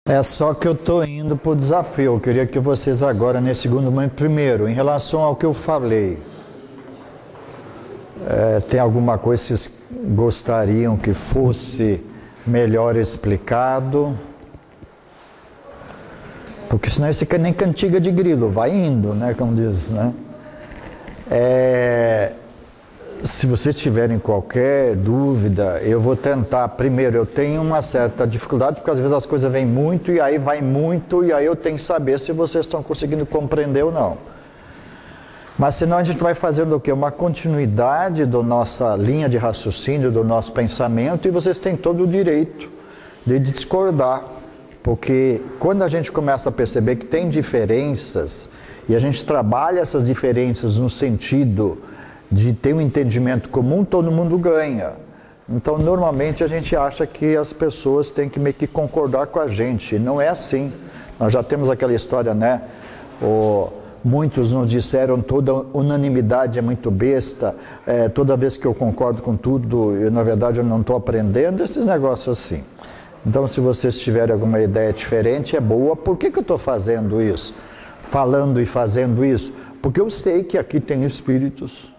É só que eu estou indo para o desafio. Eu queria que vocês agora, nesse segundo momento, primeiro, em relação ao que eu falei, tem alguma coisa que vocês gostariam que fosse melhor explicado? Porque senão isso fica nem cantiga de grilo, vai indo, né, como diz, né? Se vocês tiverem qualquer dúvida, eu vou tentar. Primeiro, eu tenho uma certa dificuldade, porque às vezes as coisas vêm muito, e aí vai muito, e aí eu tenho que saber se vocês estão conseguindo compreender ou não. Mas senão a gente vai fazendo o quê? Uma continuidade da nossa linha de raciocínio, do nosso pensamento, e vocês têm todo o direito de discordar. Porque quando a gente começa a perceber que tem diferenças, e a gente trabalha essas diferenças no sentido de ter um entendimento comum, todo mundo ganha. Então, normalmente, a gente acha que as pessoas têm que meio que concordar com a gente. Não é assim. Nós já temos aquela história, né? Muitos nos disseram toda unanimidade é muito besta, toda vez que eu concordo com tudo, na verdade eu não estou aprendendo, esses negócios assim. Então, se vocês tiverem alguma ideia diferente, é boa. Por que eu estou fazendo isso? Falando e fazendo isso? Porque eu sei que aqui tem espíritos,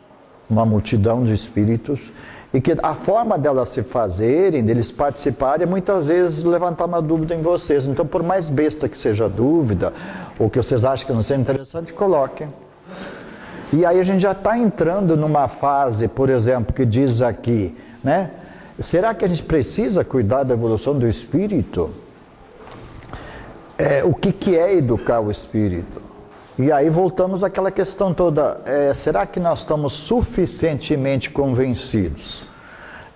uma multidão de espíritos, e que a forma delas se fazerem, deles participarem, é muitas vezes levantar uma dúvida em vocês. Então, por mais besta que seja a dúvida, ou que vocês acham que não seja interessante, coloquem. E aí a gente já está entrando numa fase, por exemplo, que diz aqui, né? Será que a gente precisa cuidar da evolução do espírito? O que é educar o espírito? E aí voltamos àquela questão toda, será que nós estamos suficientemente convencidos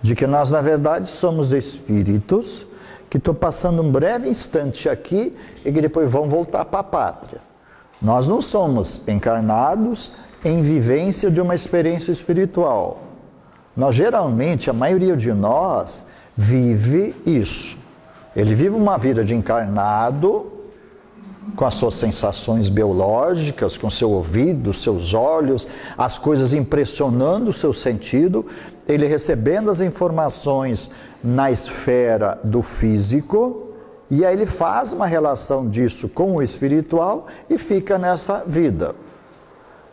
de que nós, na verdade, somos espíritos que estão passando um breve instante aqui e que depois vão voltar para a pátria? Nós não somos encarnados em vivência de uma experiência espiritual. Nós, geralmente, a maioria de nós vive isso. Ele vive uma vida de encarnado, com as suas sensações biológicas, com seu ouvido, seus olhos, as coisas impressionando o seu sentido, ele recebendo as informações na esfera do físico, e aí ele faz uma relação disso com o espiritual e fica nessa vida.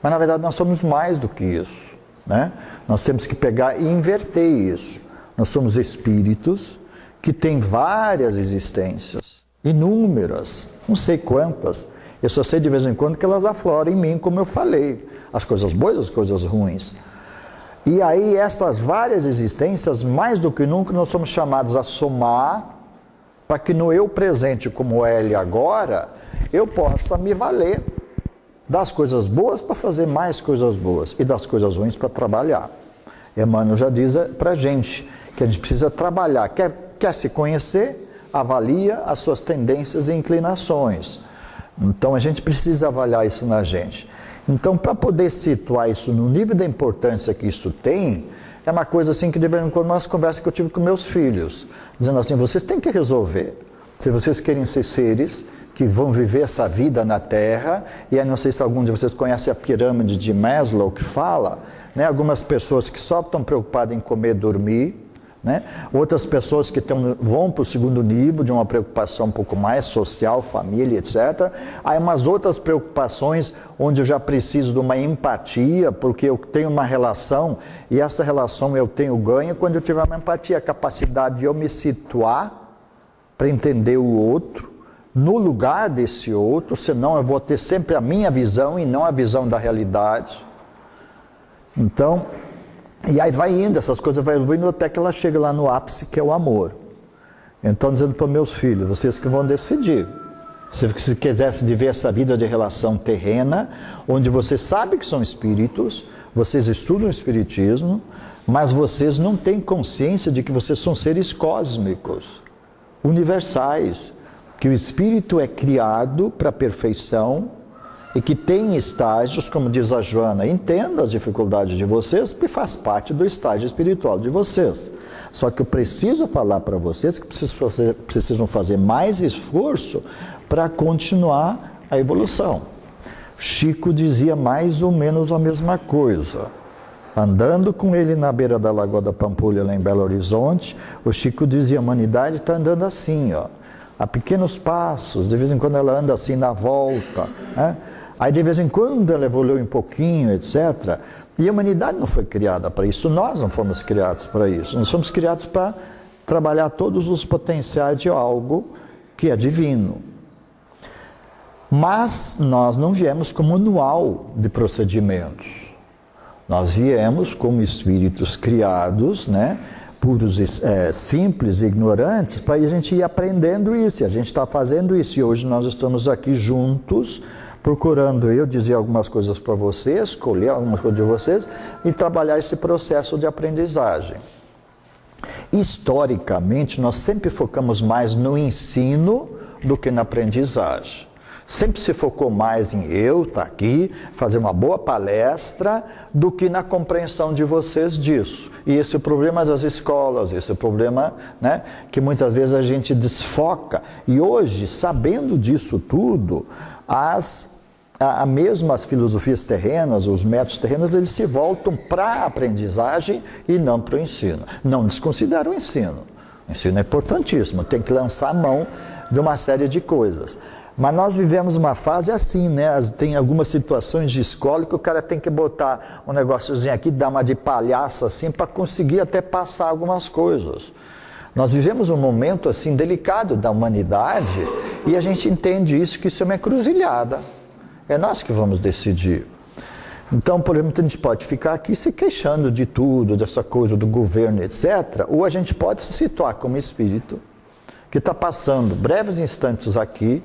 Mas na verdade nós somos mais do que isso, né? Nós temos que pegar e inverter isso. Nós somos espíritos que têm várias existências, inúmeras, não sei quantas. Eu só sei de vez em quando que elas afloram em mim, como eu falei, as coisas boas e as coisas ruins. E aí essas várias existências, mais do que nunca, nós somos chamados a somar, para que no eu presente como ele agora, eu possa me valer das coisas boas para fazer mais coisas boas e das coisas ruins para trabalhar. Emmanuel já diz para a gente que a gente precisa trabalhar, quer se conhecer, avalia as suas tendências e inclinações. Então a gente precisa avaliar isso na gente. Então, para poder situar isso no nível da importância que isso tem, é uma coisa assim que de vez em quando umas conversas que eu tive com meus filhos, dizendo assim, vocês têm que resolver. Se vocês querem ser seres que vão viver essa vida na Terra, e aí não sei se algum de vocês conhece a pirâmide de Maslow, que fala, né, algumas pessoas que só estão preocupadas em comer e dormir, né? Outras pessoas que vão para o segundo nível, de uma preocupação um pouco mais social, família, etc. Aí umas outras preocupações onde eu já preciso de uma empatia, porque eu tenho uma relação, e essa relação eu tenho ganho quando eu tiver uma empatia, a capacidade de eu me situar para entender o outro, no lugar desse outro, senão eu vou ter sempre a minha visão e não a visão da realidade. Então, e aí vai indo, essas coisas vai evoluindo até que ela chega lá no ápice, que é o amor. Então, dizendo para meus filhos, vocês que vão decidir. Se quisessem viver essa vida de relação terrena, onde vocês sabem que são espíritos, vocês estudam o espiritismo, mas vocês não têm consciência de que vocês são seres cósmicos, universais, que o espírito é criado para a perfeição, e que tem estágios, como diz a Joana, entenda as dificuldades de vocês, porque faz parte do estágio espiritual de vocês. Só que eu preciso falar para vocês que precisam fazer mais esforço para continuar a evolução. Chico dizia mais ou menos a mesma coisa. Andando com ele na beira da Lagoa da Pampulha, lá em Belo Horizonte, o Chico dizia, a humanidade está andando assim, ó. a pequenos passos, de vez em quando ela anda assim na volta, né? Aí de vez em quando ela evolui um pouquinho, etc. E a humanidade não foi criada para isso, nós não fomos criados para isso, nós somos criados para trabalhar todos os potenciais de algo que é divino. Mas nós não viemos com manual de procedimentos, nós viemos como espíritos criados, né? Puros, simples, ignorantes, para a gente ir aprendendo isso, e a gente está fazendo isso, e hoje nós estamos aqui juntos, procurando eu dizer algumas coisas para vocês, escolher algumas coisas de vocês, e trabalhar esse processo de aprendizagem. Historicamente, nós sempre focamos mais no ensino do que na aprendizagem. Sempre se focou mais em eu estar aqui, fazer uma boa palestra, do que na compreensão de vocês disso. E esse é o problema das escolas, esse é o problema, né, que muitas vezes a gente desfoca. E hoje, sabendo disso tudo, mesmo as filosofias terrenas, os métodos terrenos, eles se voltam para a aprendizagem e não para o ensino. Não desconsideram o ensino. O ensino é importantíssimo, tem que lançar a mão de uma série de coisas. Mas nós vivemos uma fase assim, né? Tem algumas situações de escola que o cara tem que botar um negóciozinho aqui, dar uma de palhaça assim, para conseguir até passar algumas coisas. Nós vivemos um momento assim delicado da humanidade e a gente entende isso, que isso é uma encruzilhada. É nós que vamos decidir. Então, por exemplo, a gente pode ficar aqui se queixando de tudo, dessa coisa do governo, etc. Ou a gente pode se situar como espírito que está passando breves instantes aqui,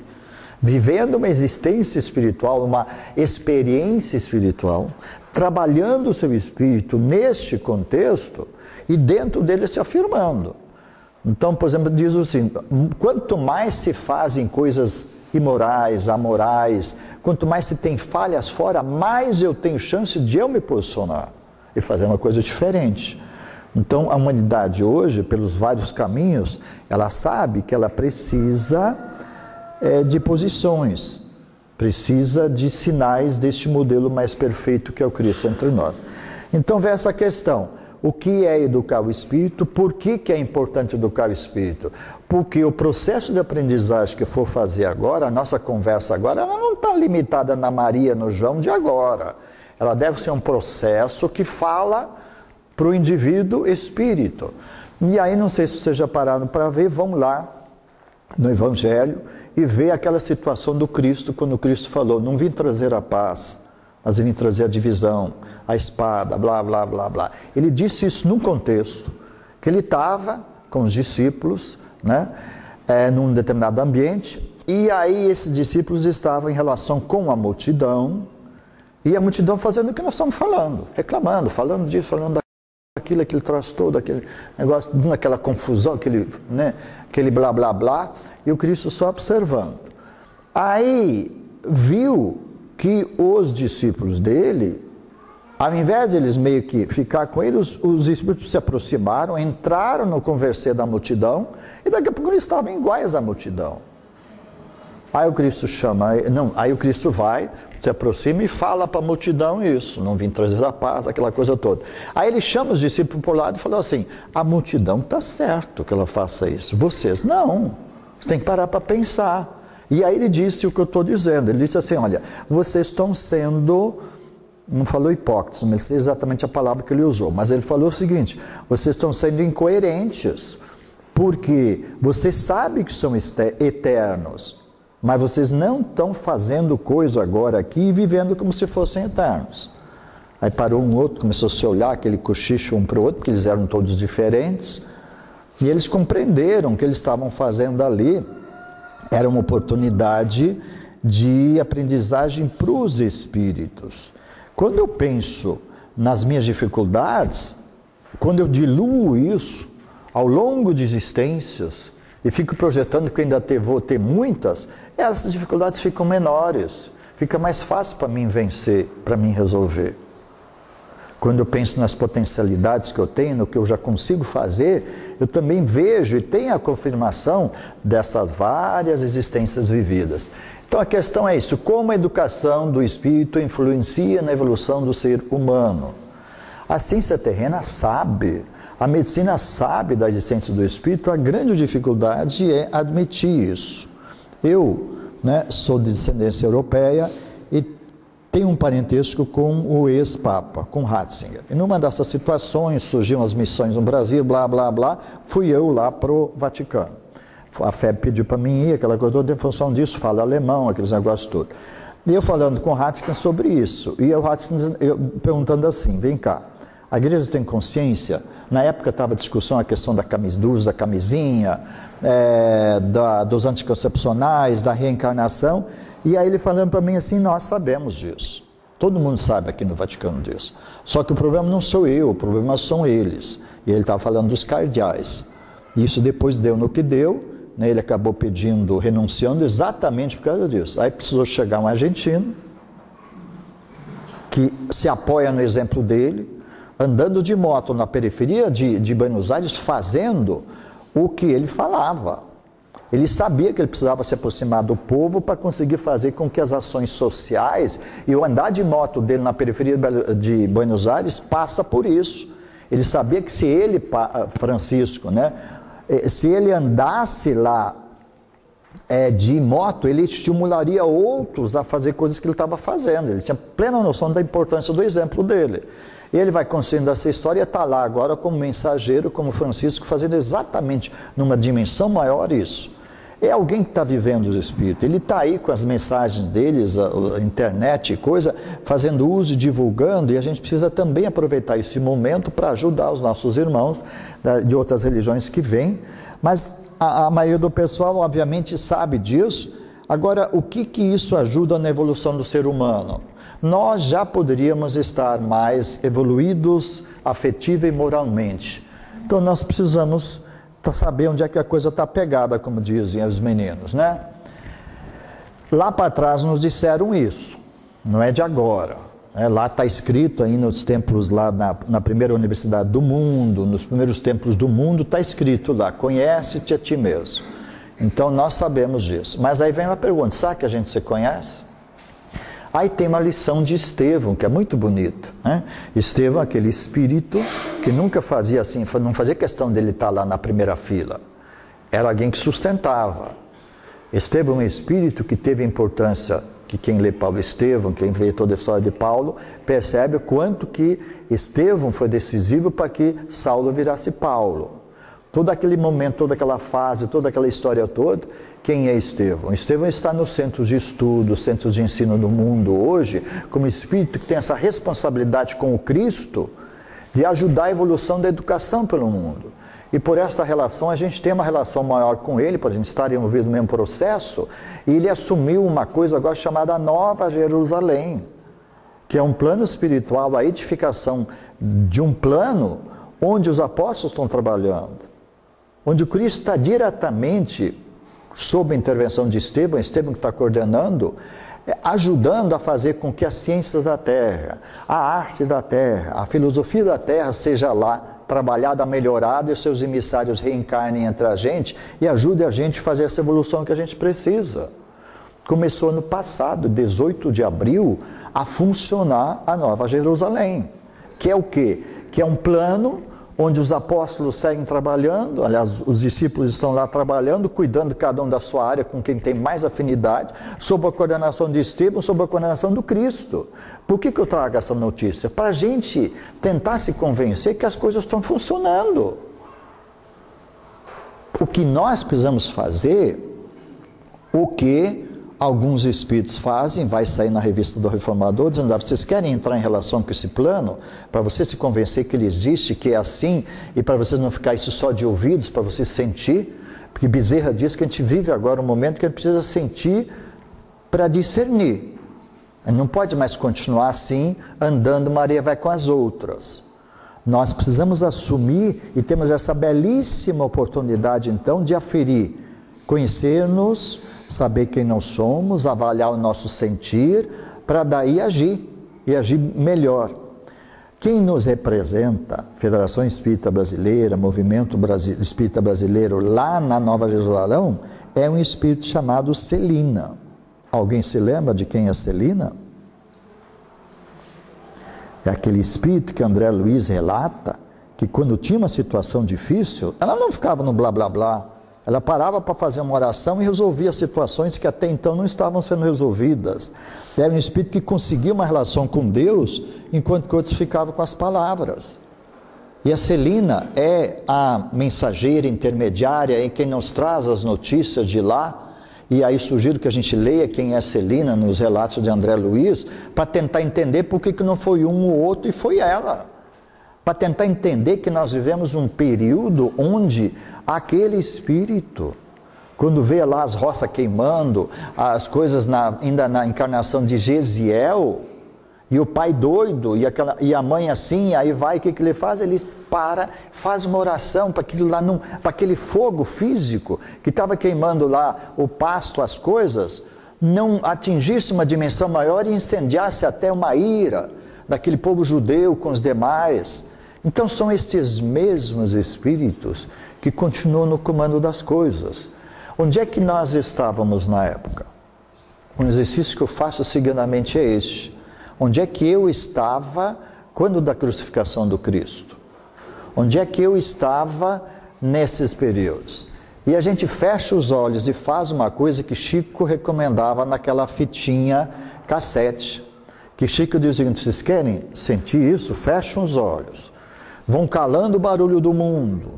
vivendo uma existência espiritual, uma experiência espiritual, trabalhando o seu espírito neste contexto e dentro dele se afirmando. Então, por exemplo, diz assim, quanto mais se fazem coisas imorais, amorais, quanto mais se tem falhas fora, mais eu tenho chance de eu me posicionar e fazer uma coisa diferente. Então, a humanidade hoje, pelos vários caminhos, ela sabe que ela precisa de posições, precisa de sinais deste modelo mais perfeito que é o Cristo entre nós. Então vem essa questão, o que é educar o espírito? Por que é importante educar o espírito? Porque o processo de aprendizagem que eu for fazer agora, a nossa conversa agora, ela não está limitada na Maria, no João de agora. Ela deve ser um processo que fala para o indivíduo espírito. E aí, não sei se vocês já pararam para ver, vão lá no Evangelho e ver aquela situação do Cristo, quando o Cristo falou, não vim trazer a paz, mas vim trazer a divisão, a espada, blá, blá, blá, blá. Ele disse isso num contexto que ele estava com os discípulos, né, num determinado ambiente, e aí esses discípulos estavam em relação com a multidão, e a multidão fazendo o que nós estamos falando, reclamando, falando disso, falando daquilo, aquele troço todo, aquele negócio, dando aquela confusão, aquele blá, blá, blá, e o Cristo só observando. Aí viu que os discípulos dele, ao invés de eles meio que ficar com ele, os discípulos se aproximaram, entraram no converser da multidão, e daqui a pouco eles estavam iguais à multidão. Aí o Cristo aí o Cristo vai, se aproxima e fala para a multidão isso, não vim trazer a paz, aquela coisa toda. Aí ele chama os discípulos para o lado e falou assim, a multidão está certo que ela faça isso, vocês não, você tem que parar para pensar. E aí ele disse o que eu estou dizendo, ele disse assim, olha, vocês estão sendo, não falou hipócritas, não sei exatamente a palavra que ele usou, mas ele falou o seguinte, vocês estão sendo incoerentes, porque vocês sabem que são eternos, mas vocês não estão fazendo coisa agora aqui e vivendo como se fossem eternos. Aí parou um outro, começou a se olhar, aquele cochicho um para o outro, porque eles eram todos diferentes, e eles compreenderam o que eles estavam fazendo ali era uma oportunidade de aprendizagem para os espíritos. Quando eu penso nas minhas dificuldades, quando eu diluo isso ao longo de existências e fico projetando que eu ainda vou ter muitas, essas dificuldades ficam menores, fica mais fácil para mim vencer, para mim resolver. Quando eu penso nas potencialidades que eu tenho, no que eu já consigo fazer, eu também vejo e tenho a confirmação dessas várias existências vividas. Então a questão é isso, como a educação do espírito influencia na evolução do ser humano? A ciência terrena sabe, A medicina sabe da existência do espírito, a grande dificuldade é admitir isso. Eu, sou de descendência europeia e tenho um parentesco com o ex-papa, com Ratzinger. E numa dessas situações, surgiram as missões no Brasil, blá, blá, blá, fui eu lá para o Vaticano. A FEB pediu para mim ir, aquela coisa toda, em função disso, falo alemão, aqueles negócios todos. E eu falando com o Ratzinger sobre isso, e o Ratzinger perguntando assim, vem cá, a igreja tem consciência? Na época estava a discussão a questão do uso da camisinha, dos anticoncepcionais, da reencarnação, e aí ele falando para mim assim, nós sabemos disso. Todo mundo sabe aqui no Vaticano disso. Só que o problema não sou eu, o problema são eles. E ele estava falando dos cardeais. Isso depois deu no que deu, ele acabou pedindo, renunciando exatamente por causa disso. Aí precisou chegar um argentino, que se apoia no exemplo dele, andando de moto na periferia de Buenos Aires, fazendo o que ele falava. Ele sabia que ele precisava se aproximar do povo para conseguir fazer com que as ações sociais, e o andar de moto dele na periferia de Buenos Aires passa por isso. Ele sabia que se ele, Francisco, se ele andasse lá de moto, ele estimularia outros a fazer coisas que ele estava fazendo. Ele tinha plena noção da importância do exemplo dele. Ele vai construindo essa história e está lá agora como mensageiro, como Francisco, fazendo exatamente numa dimensão maior isso. É alguém que está vivendo o Espírito. Ele está aí com as mensagens deles, a internet e coisa, fazendo uso e divulgando, e a gente precisa também aproveitar esse momento para ajudar os nossos irmãos de outras religiões que vêm. Mas a maioria do pessoal, obviamente, sabe disso. Agora, o que isso ajuda na evolução do ser humano? Nós já poderíamos estar mais evoluídos afetiva e moralmente. Então nós precisamos saber onde é que a coisa está pegada, como dizem os meninos, Lá para trás nos disseram isso, não é de agora. Lá está escrito aí nos templos, lá na primeira universidade do mundo, nos primeiros templos do mundo, está escrito lá, conhece-te a ti mesmo. Então nós sabemos disso. Mas aí vem uma pergunta, será que a gente se conhece? Aí tem uma lição de Estevão, que é muito bonita. Estevão, aquele espírito que nunca fazia assim, não fazia questão dele estar lá na primeira fila. Era alguém que sustentava. Estevão é um espírito que teve a importância, que quem lê Paulo Estevão, quem vê toda a história de Paulo, percebe o quanto que Estevão foi decisivo para que Saulo virasse Paulo. Todo aquele momento, toda aquela fase, toda aquela história toda, quem é Estevão? Estevão está nos centros de estudo, centros de ensino do mundo hoje, como espírito que tem essa responsabilidade com o Cristo de ajudar a evolução da educação pelo mundo. E por essa relação, a gente tem uma relação maior com ele, para a gente estar envolvido no mesmo processo, e ele assumiu uma coisa agora chamada Nova Jerusalém, que é um plano espiritual, a edificação de um plano onde os apóstolos estão trabalhando, onde o Cristo está diretamente, sob a intervenção de Estevão que está coordenando, ajudando a fazer com que as ciências da Terra, a arte da Terra, a filosofia da Terra seja lá trabalhada, melhorada, e os seus emissários reencarnem entre a gente e ajudem a gente a fazer essa evolução que a gente precisa. Começou no passado, 18 de abril, a funcionar a Nova Jerusalém, que é o quê? Que é um plano onde os apóstolos seguem trabalhando, aliás, os discípulos estão lá trabalhando, cuidando cada um da sua área, com quem tem mais afinidade, sob a coordenação de Estevão, sob a coordenação do Cristo. Por que eu trago essa notícia? Para a gente tentar se convencer que as coisas estão funcionando. O que nós precisamos fazer, o que alguns espíritos fazem, vai sair na revista do Reformador, dizendo, vocês querem entrar em relação com esse plano, para você se convencer que ele existe, que é assim, e para vocês não ficar isso só de ouvidos, para você sentir, porque Bezerra diz que a gente vive agora um momento que a gente precisa sentir para discernir. Não pode mais continuar assim, andando, Maria vai com as outras. Nós precisamos assumir, e temos essa belíssima oportunidade então de aferir, conhecer-nos, saber quem nós somos, avaliar o nosso sentir, para daí agir, e agir melhor. Quem nos representa, Federação Espírita Brasileira, Movimento Espírita Brasileiro, lá na Nova Jerusalém, é um espírito chamado Celina. Alguém se lembra de quem é Celina? É aquele espírito que André Luiz relata, que quando tinha uma situação difícil, ela não ficava no blá blá blá, ela parava para fazer uma oração e resolvia situações que até então não estavam sendo resolvidas. Era um espírito que conseguia uma relação com Deus, enquanto que outros ficavam com as palavras. E a Celina é a mensageira intermediária em quem nos traz as notícias de lá. E aí sugiro que a gente leia quem é Celina nos relatos de André Luiz, para tentar entender por que não foi um ou outro e foi ela. Para tentar entender que nós vivemos um período onde aquele espírito, quando vê lá as roças queimando, as coisas ainda na encarnação de Gesiel, e o pai doido, e a mãe assim, aí vai, o que ele faz? Ele faz uma oração para aquele fogo físico que estava queimando lá o pasto, as coisas, não atingisse uma dimensão maior e incendiasse até uma ira daquele povo judeu com os demais. Então são estes mesmos espíritos que continuam no comando das coisas. Onde é que nós estávamos na época? Um exercício que eu faço seguidamente é este. Onde é que eu estava quando da crucificação do Cristo? Onde é que eu estava nesses períodos? E a gente fecha os olhos e faz uma coisa que Chico recomendava naquela fitinha cassete. Que Chico diz o seguinte: vocês querem sentir isso? Fecham os olhos. Vão calando o barulho do mundo.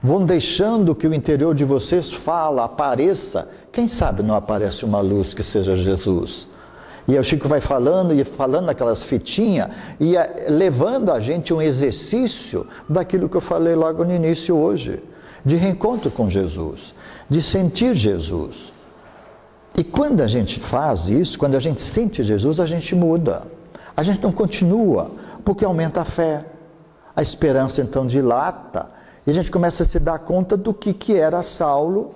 Vão deixando que o interior de vocês apareça. Quem sabe não aparece uma luz que seja Jesus? E aí o Chico vai falando e falando naquelas fitinhas e levando a gente um exercício daquilo que eu falei logo no início hoje, de reencontro com Jesus, de sentir Jesus. E quando a gente faz isso, quando a gente sente Jesus, a gente muda. A gente não continua, porque aumenta a fé. A esperança então dilata e a gente começa a se dar conta do que era Saulo,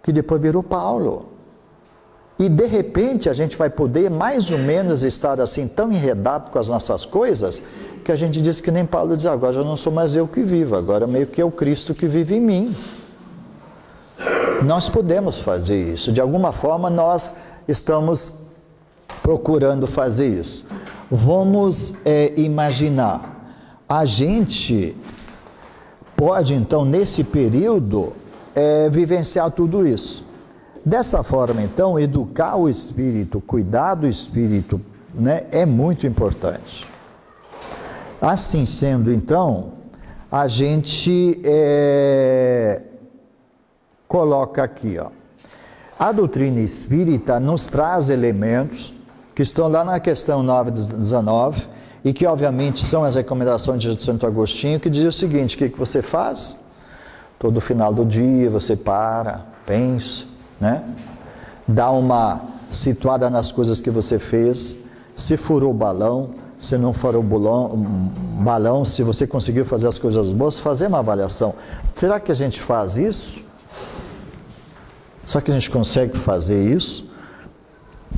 que depois virou Paulo. E de repente a gente vai poder mais ou menos estar assim tão enredado com as nossas coisas, que a gente diz que nem Paulo diz: agora já não sou mais eu que vivo, agora meio que é o Cristo que vive em mim. Nós podemos fazer isso, de alguma forma nós estamos procurando fazer isso. Vamos imaginar, a gente pode então nesse período vivenciar tudo isso. Dessa forma, então, educar o espírito, cuidar do espírito, né, é muito importante. Assim sendo, então, a gente coloca aqui, ó, a doutrina espírita nos traz elementos que estão lá na questão 919 e que, obviamente, são as recomendações de Santo Agostinho, que diz o seguinte: o que você faz? Todo final do dia você pensa, né? Dá uma situada nas coisas que você fez, se furou o balão, se não furou o balão, se você conseguiu fazer as coisas boas, fazer uma avaliação. Será que a gente faz isso? Será que a gente consegue fazer isso?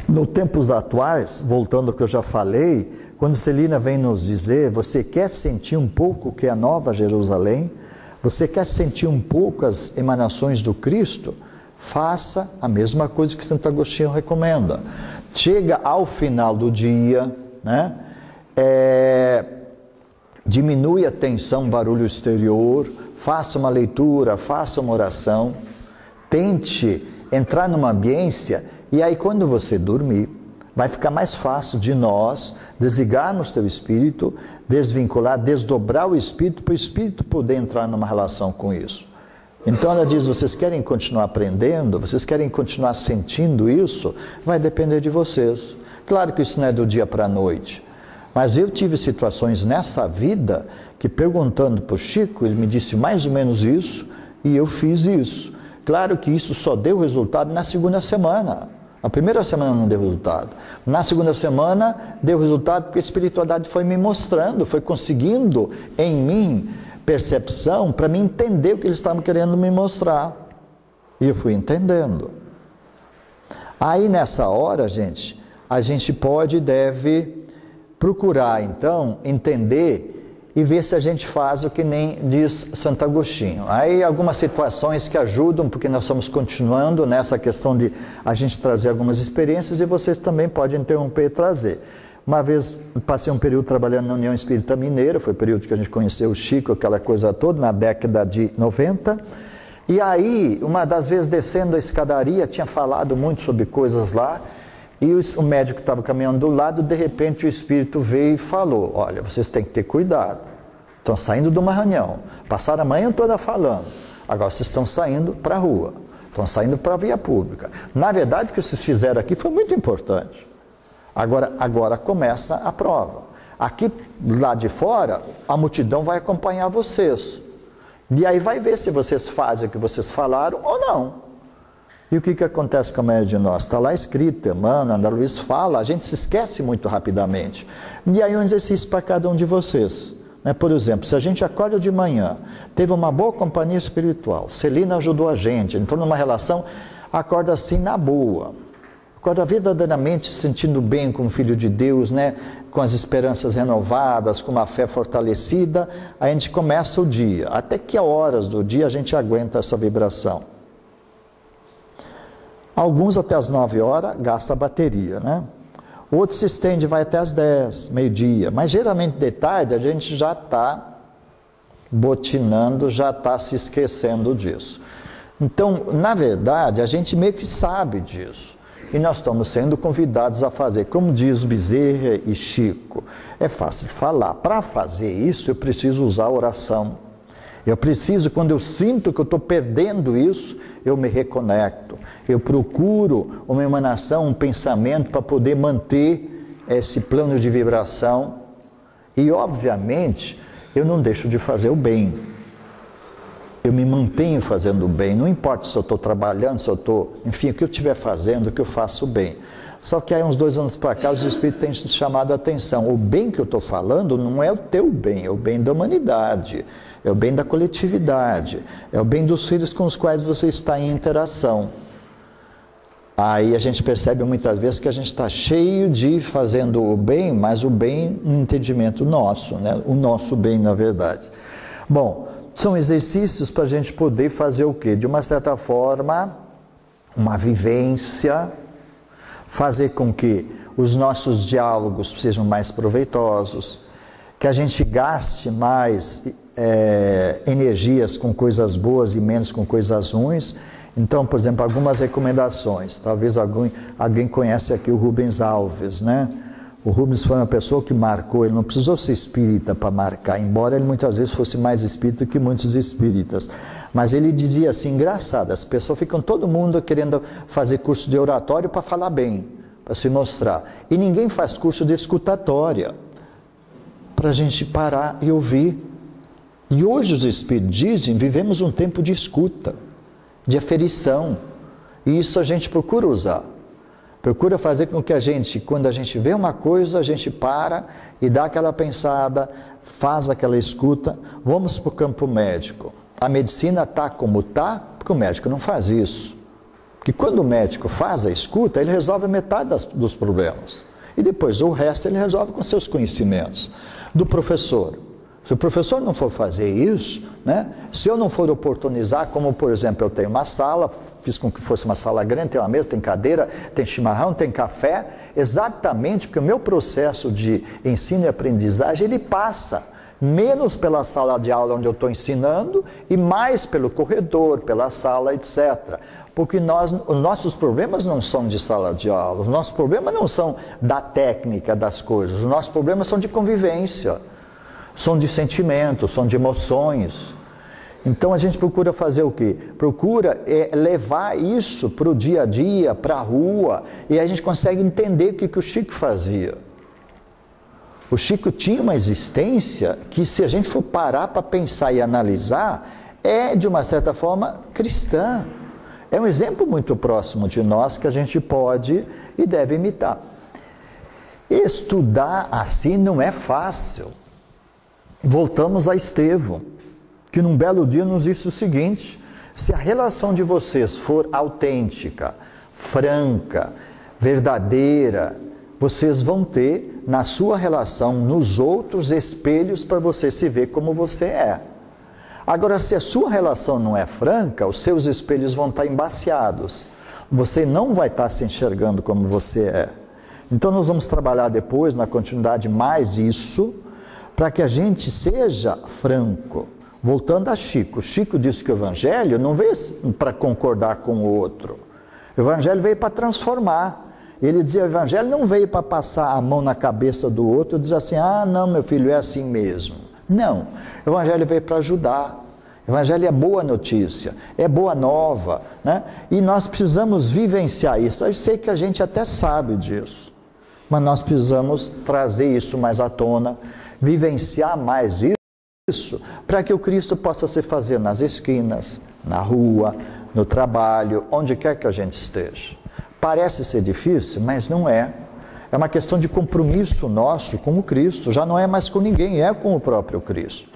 Nos tempos atuais, voltando ao que eu já falei, quando Celina vem nos dizer: você quer sentir um pouco o que é a Nova Jerusalém? Você quer sentir um pouco as emanações do Cristo? Faça a mesma coisa que Santo Agostinho recomenda. Chega ao final do dia, né? Diminui a tensão, barulho exterior, faça uma leitura, faça uma oração, tente entrar numa ambiência, e aí quando você dormir, vai ficar mais fácil de nós desligarmos teu espírito, desvincular, desdobrar o espírito, para o espírito poder entrar numa relação com isso. Então ela diz: vocês querem continuar aprendendo? Vocês querem continuar sentindo isso? Vai depender de vocês. Claro que isso não é do dia para a noite, mas eu tive situações nessa vida que, perguntando para o Chico, ele me disse mais ou menos isso, e eu fiz isso. Claro que isso só deu resultado na segunda semana. A primeira semana não deu resultado. Na segunda semana deu resultado porque a espiritualidade foi me mostrando, foi conseguindo em mim percepção para me entender o que eles estavam querendo me mostrar. E eu fui entendendo. Aí nessa hora, gente, a gente pode e deve procurar então entender e ver se a gente faz o que nem diz Santo Agostinho. Aí algumas situações que ajudam, porque nós estamos continuando nessa questão de a gente trazer algumas experiências, e vocês também podem interromper e trazer. Uma vez passei um período trabalhando na União Espírita Mineira, foi o período que a gente conheceu o Chico, aquela coisa toda, na década de 90. E aí, uma das vezes descendo a escadaria, tinha falado muito sobre coisas lá, e o médico que estava caminhando do lado, de repente o Espírito veio e falou: olha, vocês têm que ter cuidado, estão saindo de uma reunião, passaram a manhã toda falando, agora vocês estão saindo para a rua, estão saindo para a via pública. Na verdade, o que vocês fizeram aqui foi muito importante. Agora começa a prova. Aqui, lá de fora, a multidão vai acompanhar vocês. E aí vai ver se vocês fazem o que vocês falaram ou não. E o que acontece com a maioria de nós? Está lá escrito, irmão, André Luiz fala, a gente se esquece muito rapidamente. E aí um exercício para cada um de vocês. Por exemplo, se a gente acorda de manhã, teve uma boa companhia espiritual, Celina ajudou a gente, entrou numa relação, acorda assim na boa. Acorda verdadeiramente se sentindo bem como filho de Deus, com as esperanças renovadas, com uma fé fortalecida, a gente começa o dia. Até que horas do dia a gente aguenta essa vibração? Alguns até as 9 horas gasta a bateria, Outros se estende, vai até as 10, meio-dia. Mas geralmente de tarde a gente já está botinando, já está se esquecendo disso. Então, na verdade, a gente meio que sabe disso. E nós estamos sendo convidados a fazer, como diz Bezerra e Chico, é fácil falar. Para fazer isso, eu preciso usar a oração. Eu preciso, quando eu sinto que eu estou perdendo isso, eu me reconecto. Eu procuro uma emanação, um pensamento para poder manter esse plano de vibração. E, obviamente, eu não deixo de fazer o bem. Eu me mantenho fazendo o bem, não importa se eu estou trabalhando, se eu estou... Enfim, o que eu estiver fazendo, o que eu faço bem. Só que aí uns 2 anos para cá, os Espíritos têm chamado a atenção. O bem que eu estou falando não é o teu bem, é o bem da humanidade, é o bem da coletividade, é o bem dos seres com os quais você está em interação. Aí a gente percebe muitas vezes que a gente está cheio de fazendo o bem, mas o bem no entendimento nosso, o nosso bem na verdade. Bom, são exercícios para a gente poder fazer o quê? De uma certa forma, uma vivência, fazer com que os nossos diálogos sejam mais proveitosos, que a gente gaste mais energias com coisas boas e menos com coisas ruins. Então, por exemplo, algumas recomendações. Talvez alguém conhece aqui o Rubens Alves, O Rubens foi uma pessoa que marcou, ele não precisou ser espírita para marcar, embora ele muitas vezes fosse mais espírita que muitos espíritas. Mas ele dizia assim, engraçado, as pessoas ficam todo mundo querendo fazer curso de oratório para falar bem, para se mostrar. E ninguém faz curso de escutatória, para a gente parar e ouvir. E hoje os espíritos dizem, vivemos um tempo de escuta, de aferição, e isso a gente procura usar. Procura fazer com que a gente, quando a gente vê uma coisa, a gente para e dá aquela pensada, faz aquela escuta. Vamos para o campo médico. A medicina está como está, porque o médico não faz isso. Porque quando o médico faz a escuta, ele resolve metade dos problemas. E depois o resto ele resolve com seus conhecimentos. Do professor. Se o professor não for fazer isso, se eu não for oportunizar, como por exemplo, eu tenho uma sala, fiz com que fosse uma sala grande, tem uma mesa, tem cadeira, tem chimarrão, tem café, exatamente porque o meu processo de ensino e aprendizagem, ele passa menos pela sala de aula onde eu estou ensinando e mais pelo corredor, pela sala, etc. Porque os nossos problemas não são de sala de aula, os nossos problemas não são da técnica das coisas, os nossos problemas são de convivência. São de sentimentos, são de emoções. Então a gente procura fazer o quê? Procura levar isso para o dia a dia, para a rua, e a gente consegue entender o que o Chico fazia. O Chico tinha uma existência que, se a gente for parar para pensar e analisar, é de uma certa forma cristã. É um exemplo muito próximo de nós que a gente pode e deve imitar. Estudar assim não é fácil. Voltamos a Estevão, que num belo dia nos disse o seguinte: se a relação de vocês for autêntica, franca, verdadeira, vocês vão ter na sua relação, nos outros, espelhos para você se ver como você é. Agora, se a sua relação não é franca, os seus espelhos vão estar embaciados. Você não vai estar se enxergando como você é. Então nós vamos trabalhar depois, na continuidade, mais isso, para que a gente seja franco. Voltando a Chico, Chico disse que o Evangelho não veio para concordar com o outro, o Evangelho veio para transformar. Ele dizia, o Evangelho não veio para passar a mão na cabeça do outro e dizer assim, ah não meu filho, é assim mesmo. Não, o Evangelho veio para ajudar. O Evangelho é boa notícia, é boa nova, né? E nós precisamos vivenciar isso. Eu sei que a gente até sabe disso, mas nós precisamos trazer isso mais à tona, vivenciar mais isso, para que o Cristo possa se fazer nas esquinas, na rua, no trabalho, onde quer que a gente esteja. Parece ser difícil, mas não é. É uma questão de compromisso nosso com o Cristo, já não é mais com ninguém, é com o próprio Cristo.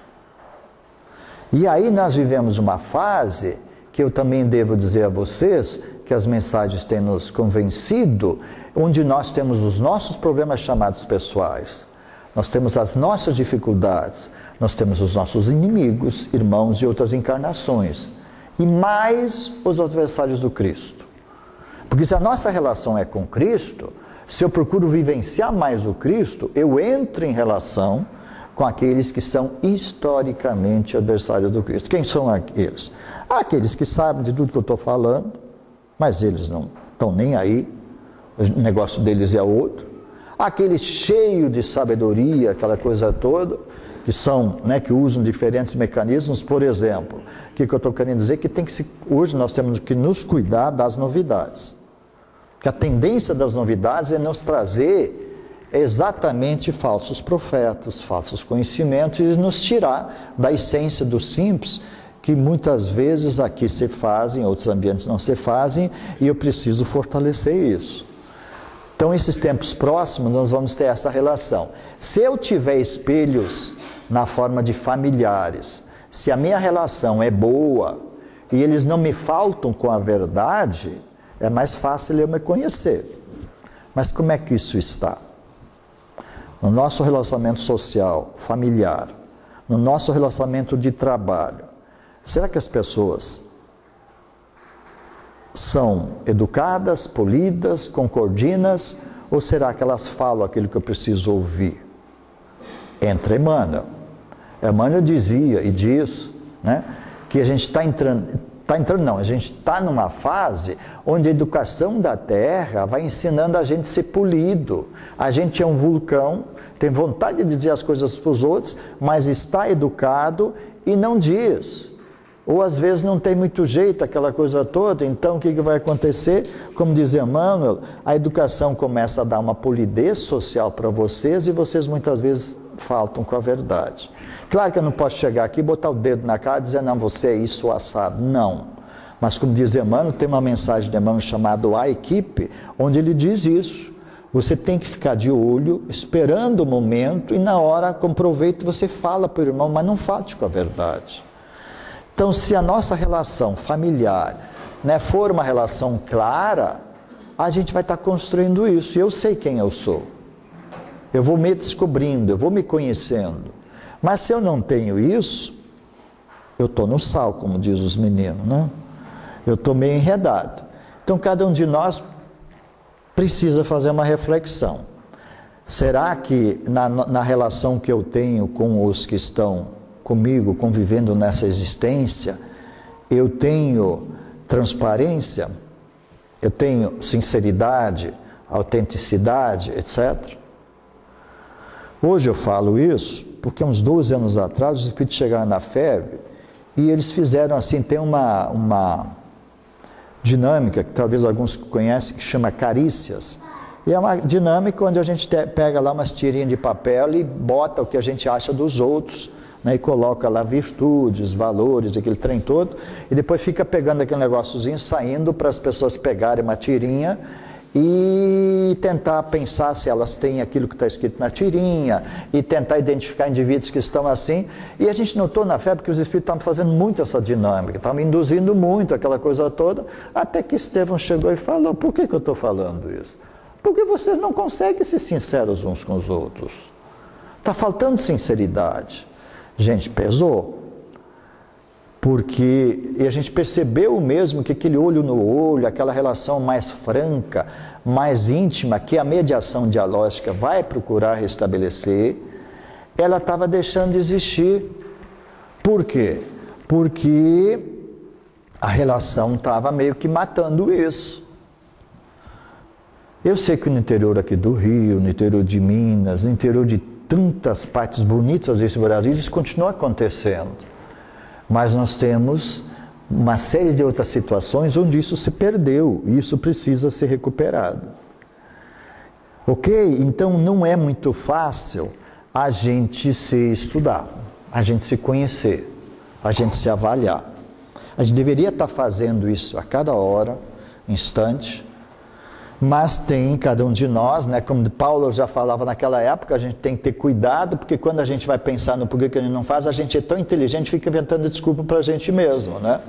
E aí nós vivemos uma fase, que eu também devo dizer a vocês, que as mensagens têm nos convencido, onde nós temos os nossos problemas chamados pessoais, nós temos as nossas dificuldades, nós temos os nossos inimigos, irmãos de outras encarnações, e mais os adversários do Cristo. Porque se a nossa relação é com Cristo, se eu procuro vivenciar mais o Cristo, eu entro em relação com aqueles que são historicamente adversários do Cristo. Quem são aqueles? Aqueles que sabem de tudo que eu estou falando, mas eles não estão nem aí, o negócio deles é outro. Aqueles cheios de sabedoria, aquela coisa toda, que são, né, que usam diferentes mecanismos. Por exemplo, o que eu estou querendo dizer? Que hoje nós temos que nos cuidar das novidades. Que a tendência das novidades é nos trazer exatamente falsos profetas, falsos conhecimentos, e nos tirar da essência do simples, que muitas vezes aqui se fazem, em outros ambientes não se fazem, e eu preciso fortalecer isso. Então, esses tempos próximos, nós vamos ter essa relação. Se eu tiver espelhos na forma de familiares, se a minha relação é boa, e eles não me faltam com a verdade, é mais fácil eu me conhecer. Mas como é que isso está? No nosso relacionamento social, familiar, no nosso relacionamento de trabalho, será que as pessoas são educadas, polidas, concordinas, ou será que elas falam aquilo que eu preciso ouvir? Entra Emmanuel. Emmanuel dizia e diz, né, que a gente a gente está numa fase onde a educação da Terra vai ensinando a gente a ser polido. A gente é um vulcão, tem vontade de dizer as coisas para os outros, mas está educado e não diz. Ou às vezes não tem muito jeito, aquela coisa toda. Então o que vai acontecer? Como diz Emmanuel, a educação começa a dar uma polidez social para vocês e vocês muitas vezes faltam com a verdade. Claro que eu não posso chegar aqui e botar o dedo na cara e dizer, não, você é isso assado. Não. Mas como diz Emmanuel, tem uma mensagem de Emmanuel chamada A Equipe, onde ele diz isso. Você tem que ficar de olho, esperando o momento, e na hora, com proveito, você fala para o irmão, mas não falte com a verdade. Então, se a nossa relação familiar, né, for uma relação clara, a gente vai estar construindo isso. E eu sei quem eu sou. Eu vou me descobrindo, eu vou me conhecendo. Mas se eu não tenho isso, eu estou no sal, como diz os meninos, né? Eu estou meio enredado. Então, cada um de nós precisa fazer uma reflexão. Será que na relação que eu tenho com os que estão comigo, convivendo nessa existência, eu tenho transparência, eu tenho sinceridade, autenticidade, etc. Hoje eu falo isso porque uns 12 anos atrás os espíritos chegaram na FEB e eles fizeram assim, tem uma dinâmica que talvez alguns conhecem, que chama carícias. E é uma dinâmica onde a gente pega lá umas tirinhas de papel e bota o que a gente acha dos outros, né, e coloca lá virtudes, valores, aquele trem todo, e depois fica pegando aquele negóciozinho, saindo para as pessoas pegarem uma tirinha e tentar pensar se elas têm aquilo que está escrito na tirinha, e tentar identificar indivíduos que estão assim. E a gente notou na fé, porque os espíritos estavam fazendo muito essa dinâmica, estavam induzindo muito aquela coisa toda, até que Estevão chegou e falou, por que eu estou falando isso? Porque vocês não conseguem ser sinceros uns com os outros. Está faltando sinceridade. Gente, pesou. E a gente percebeu mesmo que aquele olho no olho, aquela relação mais franca, mais íntima, que a mediação dialógica vai procurar restabelecer, ela estava deixando de existir. Por quê? Porque a relação estava meio que matando isso. Eu sei que no interior aqui do Rio, no interior de Minas, no interior de tantas partes bonitas desse Brasil, isso continua acontecendo. Mas nós temos uma série de outras situações onde isso se perdeu e isso precisa ser recuperado. Ok? Então não é muito fácil a gente se estudar, a gente se conhecer, a gente se avaliar. A gente deveria estar fazendo isso a cada hora, instante, mas tem cada um de nós, né? Como Paulo já falava naquela época, a gente tem que ter cuidado, porque quando a gente vai pensar no porquê que a gente não faz, a gente é tão inteligente, fica inventando desculpa para a gente mesmo, né?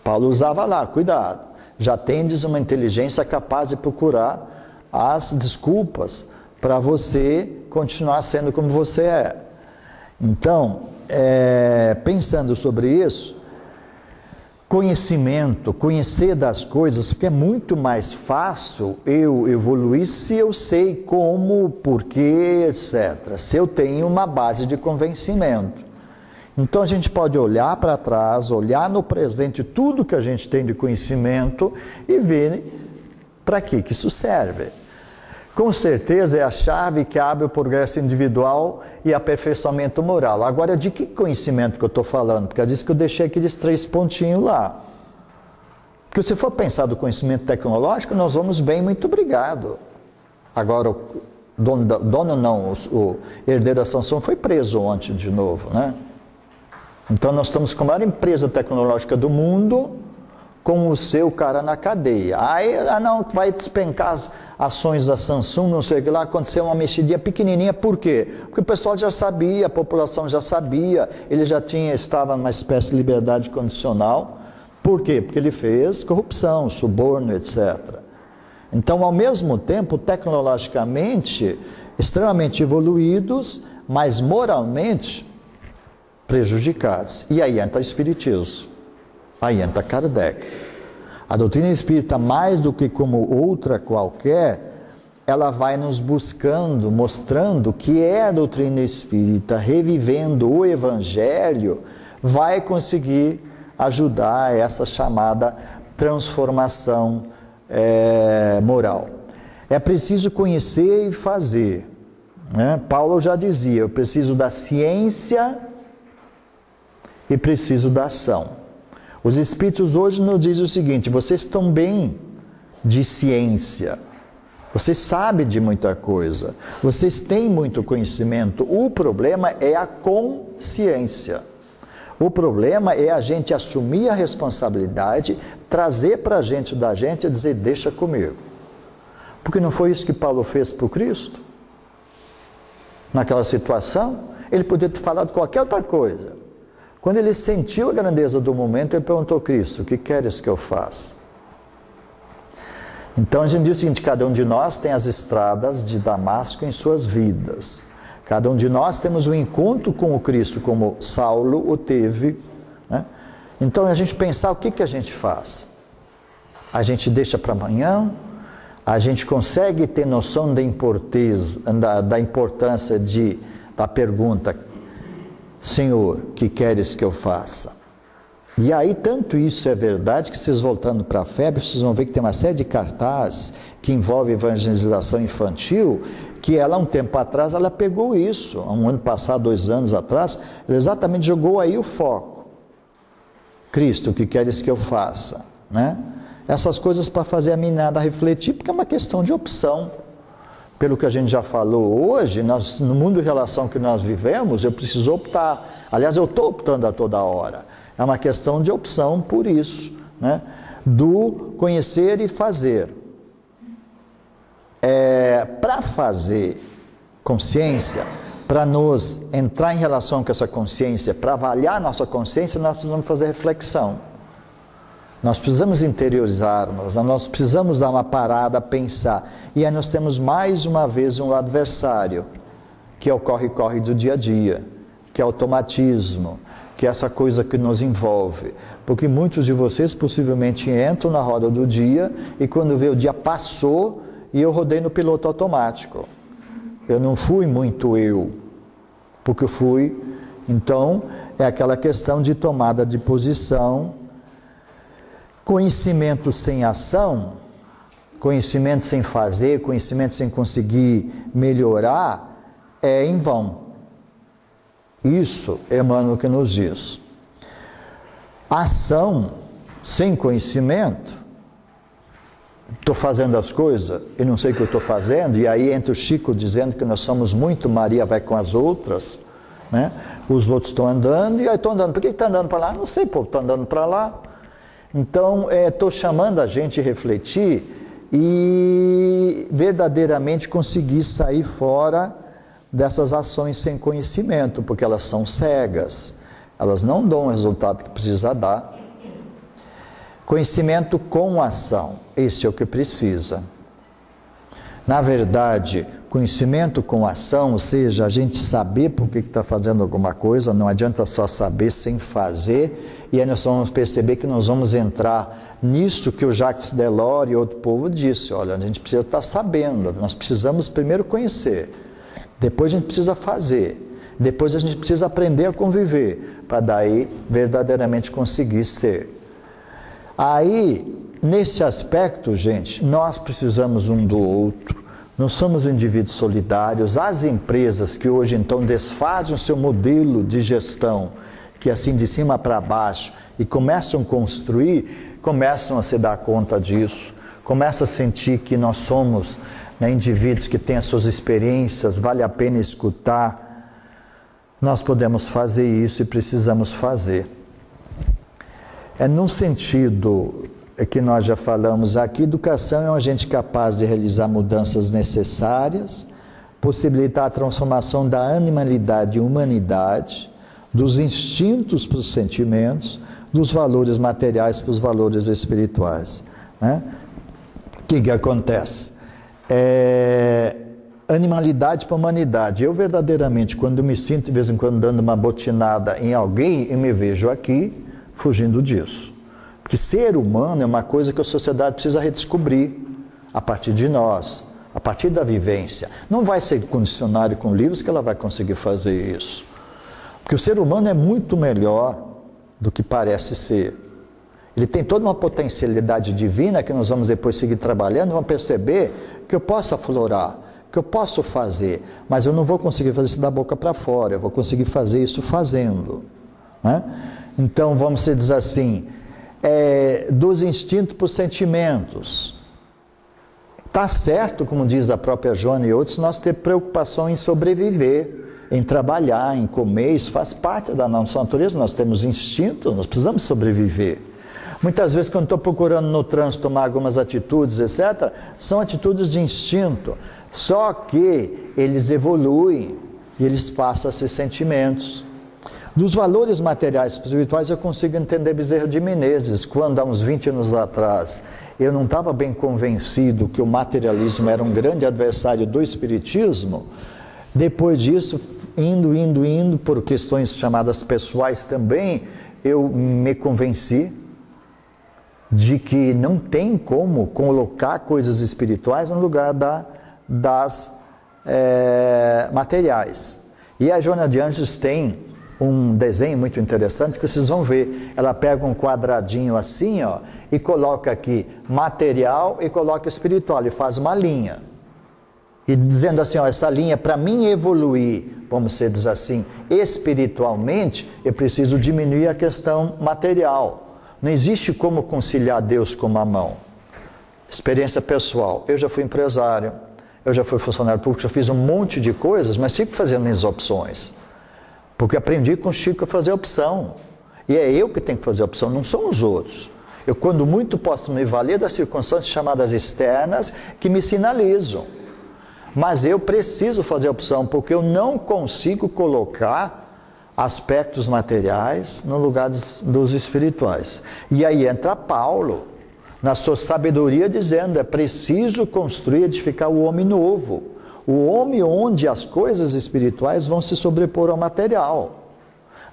Paulo usava lá, cuidado, já tendes uma inteligência capaz de procurar as desculpas para você continuar sendo como você é. Então, pensando sobre isso, conhecimento, conhecer das coisas, porque é muito mais fácil eu evoluir se eu sei como, porquê, etc. Se eu tenho uma base de convencimento. Então a gente pode olhar para trás, olhar no presente tudo que a gente tem de conhecimento e ver para que isso serve. Com certeza é a chave que abre o progresso individual e aperfeiçoamento moral. Agora, de que conhecimento que eu estou falando? Porque às vezes que eu deixei aqueles 3 pontinhos lá. Porque se for pensar do conhecimento tecnológico, nós vamos bem, muito obrigado. Agora, o herdeiro da Samsung foi preso ontem de novo, né? Então nós estamos com a maior empresa tecnológica do mundo, com o seu cara na cadeia. Aí, não, vai despencar as ações da Samsung, não sei o que lá, aconteceu uma mexidinha pequenininha, por quê? Porque o pessoal já sabia, a população já sabia, ele já estava numa espécie de liberdade condicional. Por quê? Porque ele fez corrupção, suborno, etc. Então, ao mesmo tempo, tecnologicamente, extremamente evoluídos, mas moralmente prejudicados. E aí entra o Espiritismo. Aí entra Kardec. A doutrina espírita, mais do que como outra qualquer, ela vai nos buscando, mostrando que é a doutrina espírita, revivendo o Evangelho, vai conseguir ajudar essa chamada transformação moral. É preciso conhecer e fazer, né? Paulo já dizia, eu preciso da ciência e preciso da ação. Os Espíritos hoje nos dizem o seguinte, vocês estão bem de ciência, vocês sabem de muita coisa, vocês têm muito conhecimento, o problema é a consciência. O problema é a gente assumir a responsabilidade, trazer para a gente da gente e dizer, deixa comigo. Porque não foi isso que Paulo fez para o Cristo? Naquela situação, ele podia ter falado qualquer outra coisa. Quando ele sentiu a grandeza do momento, ele perguntou, Cristo, o que queres que eu faça? Então a gente diz o seguinte, cada um de nós tem as estradas de Damasco em suas vidas. Cada um de nós temos um encontro com o Cristo, como Saulo o teve, né? Então a gente pensar o que a gente faz. A gente deixa para amanhã, a gente consegue ter noção da importância da pergunta, Senhor, o que queres que eu faça? E aí, tanto isso é verdade, que vocês voltando para a febre, vocês vão ver que tem uma série de cartazes que envolve evangelização infantil, que ela, um tempo atrás, ela pegou isso, um ano passado, 2 anos atrás, ela exatamente jogou aí o foco. Cristo, o que queres que eu faça? Né? Essas coisas para fazer a meninada refletir, porque é uma questão de opção. Pelo que a gente já falou hoje, no mundo de relação que nós vivemos, eu preciso optar. Aliás, eu estou optando a toda hora. É uma questão de opção por isso, né? Do conhecer e fazer. Para fazer consciência, para nos entrar em relação com essa consciência, para avaliar nossa consciência, nós precisamos fazer reflexão. Nós precisamos interiorizar-nos, nós precisamos dar uma parada, pensar. E aí nós temos mais uma vez um adversário, que é o corre-corre do dia a dia, que é o automatismo, que é essa coisa que nos envolve. Porque muitos de vocês possivelmente entram na roda do dia e quando vê o dia passou e eu rodei no piloto automático. Eu não fui muito eu, porque eu fui... Então, é aquela questão de tomada de posição, conhecimento sem ação, conhecimento sem fazer, conhecimento sem conseguir melhorar, é em vão. Isso Emmanuel que nos diz. Ação sem conhecimento, estou fazendo as coisas e não sei o que eu estou fazendo, e aí entra o Chico dizendo que nós somos muito Maria vai com as outras, né? Os outros estão andando e aí estou andando. Por que está andando para lá? Não sei, povo, está andando para lá. Então, estou chamando a gente a refletir e verdadeiramente conseguir sair fora dessas ações sem conhecimento, porque elas são cegas, elas não dão o resultado que precisa dar. Conhecimento com ação, esse é o que precisa. Na verdade, conhecimento com ação, ou seja, a gente saber por que está fazendo alguma coisa, não adianta só saber sem fazer, e aí nós vamos perceber que nós vamos entrar nisso que o Jacques Delors e outro povo disse, olha, a gente precisa estar sabendo, nós precisamos primeiro conhecer, depois a gente precisa fazer, depois a gente precisa aprender a conviver, para daí verdadeiramente conseguir ser. Aí, nesse aspecto, gente, nós precisamos um do outro, nós somos indivíduos solidários. As empresas que hoje então desfazem o seu modelo de gestão, que é assim de cima para baixo, e começam a construir, começam a se dar conta disso, começam a sentir que nós somos, né, indivíduos que têm as suas experiências, vale a pena escutar. Nós podemos fazer isso e precisamos fazer. É num sentido que nós já falamos aqui, educação é um agente capaz de realizar mudanças necessárias, possibilitar a transformação da animalidade e humanidade, dos instintos para os sentimentos, dos valores materiais para os valores espirituais, né? O que acontece? Animalidade para humanidade. Eu verdadeiramente, quando me sinto de vez em quando dando uma botinada em alguém, eu me vejo aqui fugindo disso. Porque ser humano é uma coisa que a sociedade precisa redescobrir a partir de nós, a partir da vivência. Não vai ser com dicionário, com livros que ela vai conseguir fazer isso. Porque o ser humano é muito melhor do que parece ser. Ele tem toda uma potencialidade divina que nós vamos depois seguir trabalhando, vamos perceber que eu posso aflorar, que eu posso fazer, mas eu não vou conseguir fazer isso da boca para fora, eu vou conseguir fazer isso fazendo, né? Então, vamos dizer assim, dos instintos para os sentimentos. Está certo, como diz a própria Joana e outros, nós ter preocupação em sobreviver, em trabalhar, em comer, isso faz parte da nossa natureza, nós temos instinto, nós precisamos sobreviver. Muitas vezes, quando estou procurando no trânsito tomar algumas atitudes, etc., são atitudes de instinto, só que eles evoluem e eles passam a ser sentimentos. Dos valores materiais e espirituais eu consigo entender Bezerra de Menezes, quando há uns 20 anos atrás eu não estava bem convencido que o materialismo era um grande adversário do espiritismo. Depois disso, indo, por questões chamadas pessoais também, eu me convenci de que não tem como colocar coisas espirituais no lugar das materiais. E a Joana de Ângeles tem um desenho muito interessante que vocês vão ver. Ela pega um quadradinho assim, ó, e coloca aqui material e coloca espiritual, e faz uma linha. E dizendo assim, ó, essa linha, para mim evoluir, vamos dizer assim, espiritualmente, eu preciso diminuir a questão material. Não existe como conciliar Deus com mamão. Experiência pessoal. Eu já fui empresário, eu já fui funcionário público, já fiz um monte de coisas, mas tive que fazer minhas opções. Porque aprendi com o Chico a fazer opção. E é eu que tenho que fazer opção, não são os outros. Eu, quando muito, posso me valer das circunstâncias chamadas externas que me sinalizam. Mas eu preciso fazer opção, porque eu não consigo colocar aspectos materiais no lugar dos espirituais. E aí entra Paulo, na sua sabedoria, dizendo, é preciso construir e edificar o homem novo. O homem onde as coisas espirituais vão se sobrepor ao material.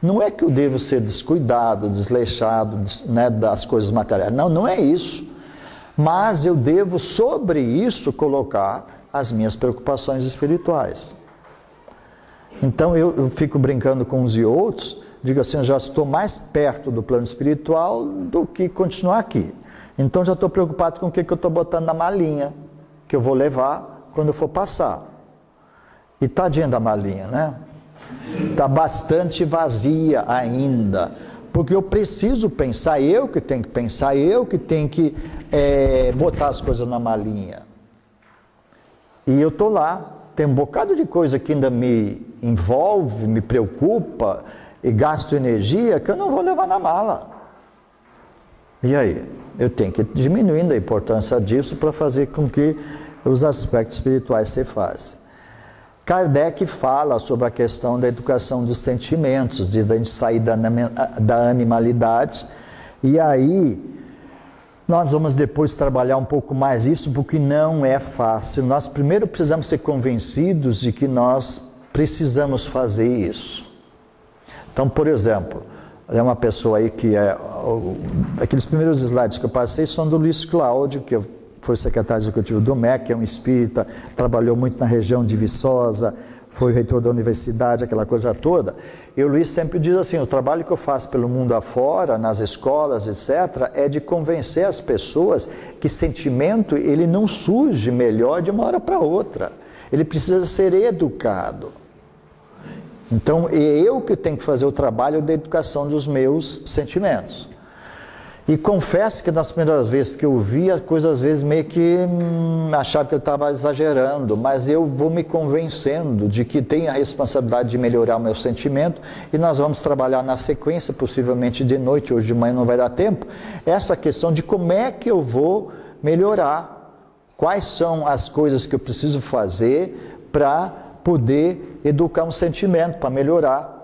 Não é que eu devo ser descuidado, desleixado, né, das coisas materiais. Não, não é isso. Mas eu devo, sobre isso, colocar as minhas preocupações espirituais. Então eu fico brincando com uns e outros, digo assim, eu já estou mais perto do plano espiritual do que continuar aqui. Então já estou preocupado com o que eu estou botando na malinha, que eu vou levar quando eu for passar. E tadinha da malinha, né? Está bastante vazia ainda, porque eu preciso pensar, eu que tenho que pensar, eu que tenho que botar as coisas na malinha. E eu estou lá, tem um bocado de coisa que ainda me envolve, me preocupa e gasto energia que eu não vou levar na mala. E aí? Eu tenho que ir diminuindo a importância disso para fazer com que os aspectos espirituais se façam. Kardec fala sobre a questão da educação dos sentimentos, de a gente sair da animalidade, e aí nós vamos depois trabalhar um pouco mais isso, porque não é fácil. Nós primeiro precisamos ser convencidos de que nós precisamos fazer isso. Então, por exemplo, é uma pessoa aí que aqueles primeiros slides que eu passei são do Luiz Cláudio, que foi secretário executivo do MEC, é um espírita, trabalhou muito na região de Viçosa, foi reitor da universidade, aquela coisa toda. E o Luiz sempre diz assim, o trabalho que eu faço pelo mundo afora, nas escolas, etc., é de convencer as pessoas que sentimento, ele não surge melhor de uma hora para outra. Ele precisa ser educado. Então, é eu que tenho que fazer o trabalho da educação dos meus sentimentos. E confesso que nas primeiras vezes que eu vi, a coisa às vezes meio que achava que eu estava exagerando, mas eu vou me convencendo de que tenho a responsabilidade de melhorar o meu sentimento, e nós vamos trabalhar na sequência, possivelmente de noite, hoje de manhã não vai dar tempo, essa questão de como é que eu vou melhorar, quais são as coisas que eu preciso fazer para poder educar um sentimento, para melhorar.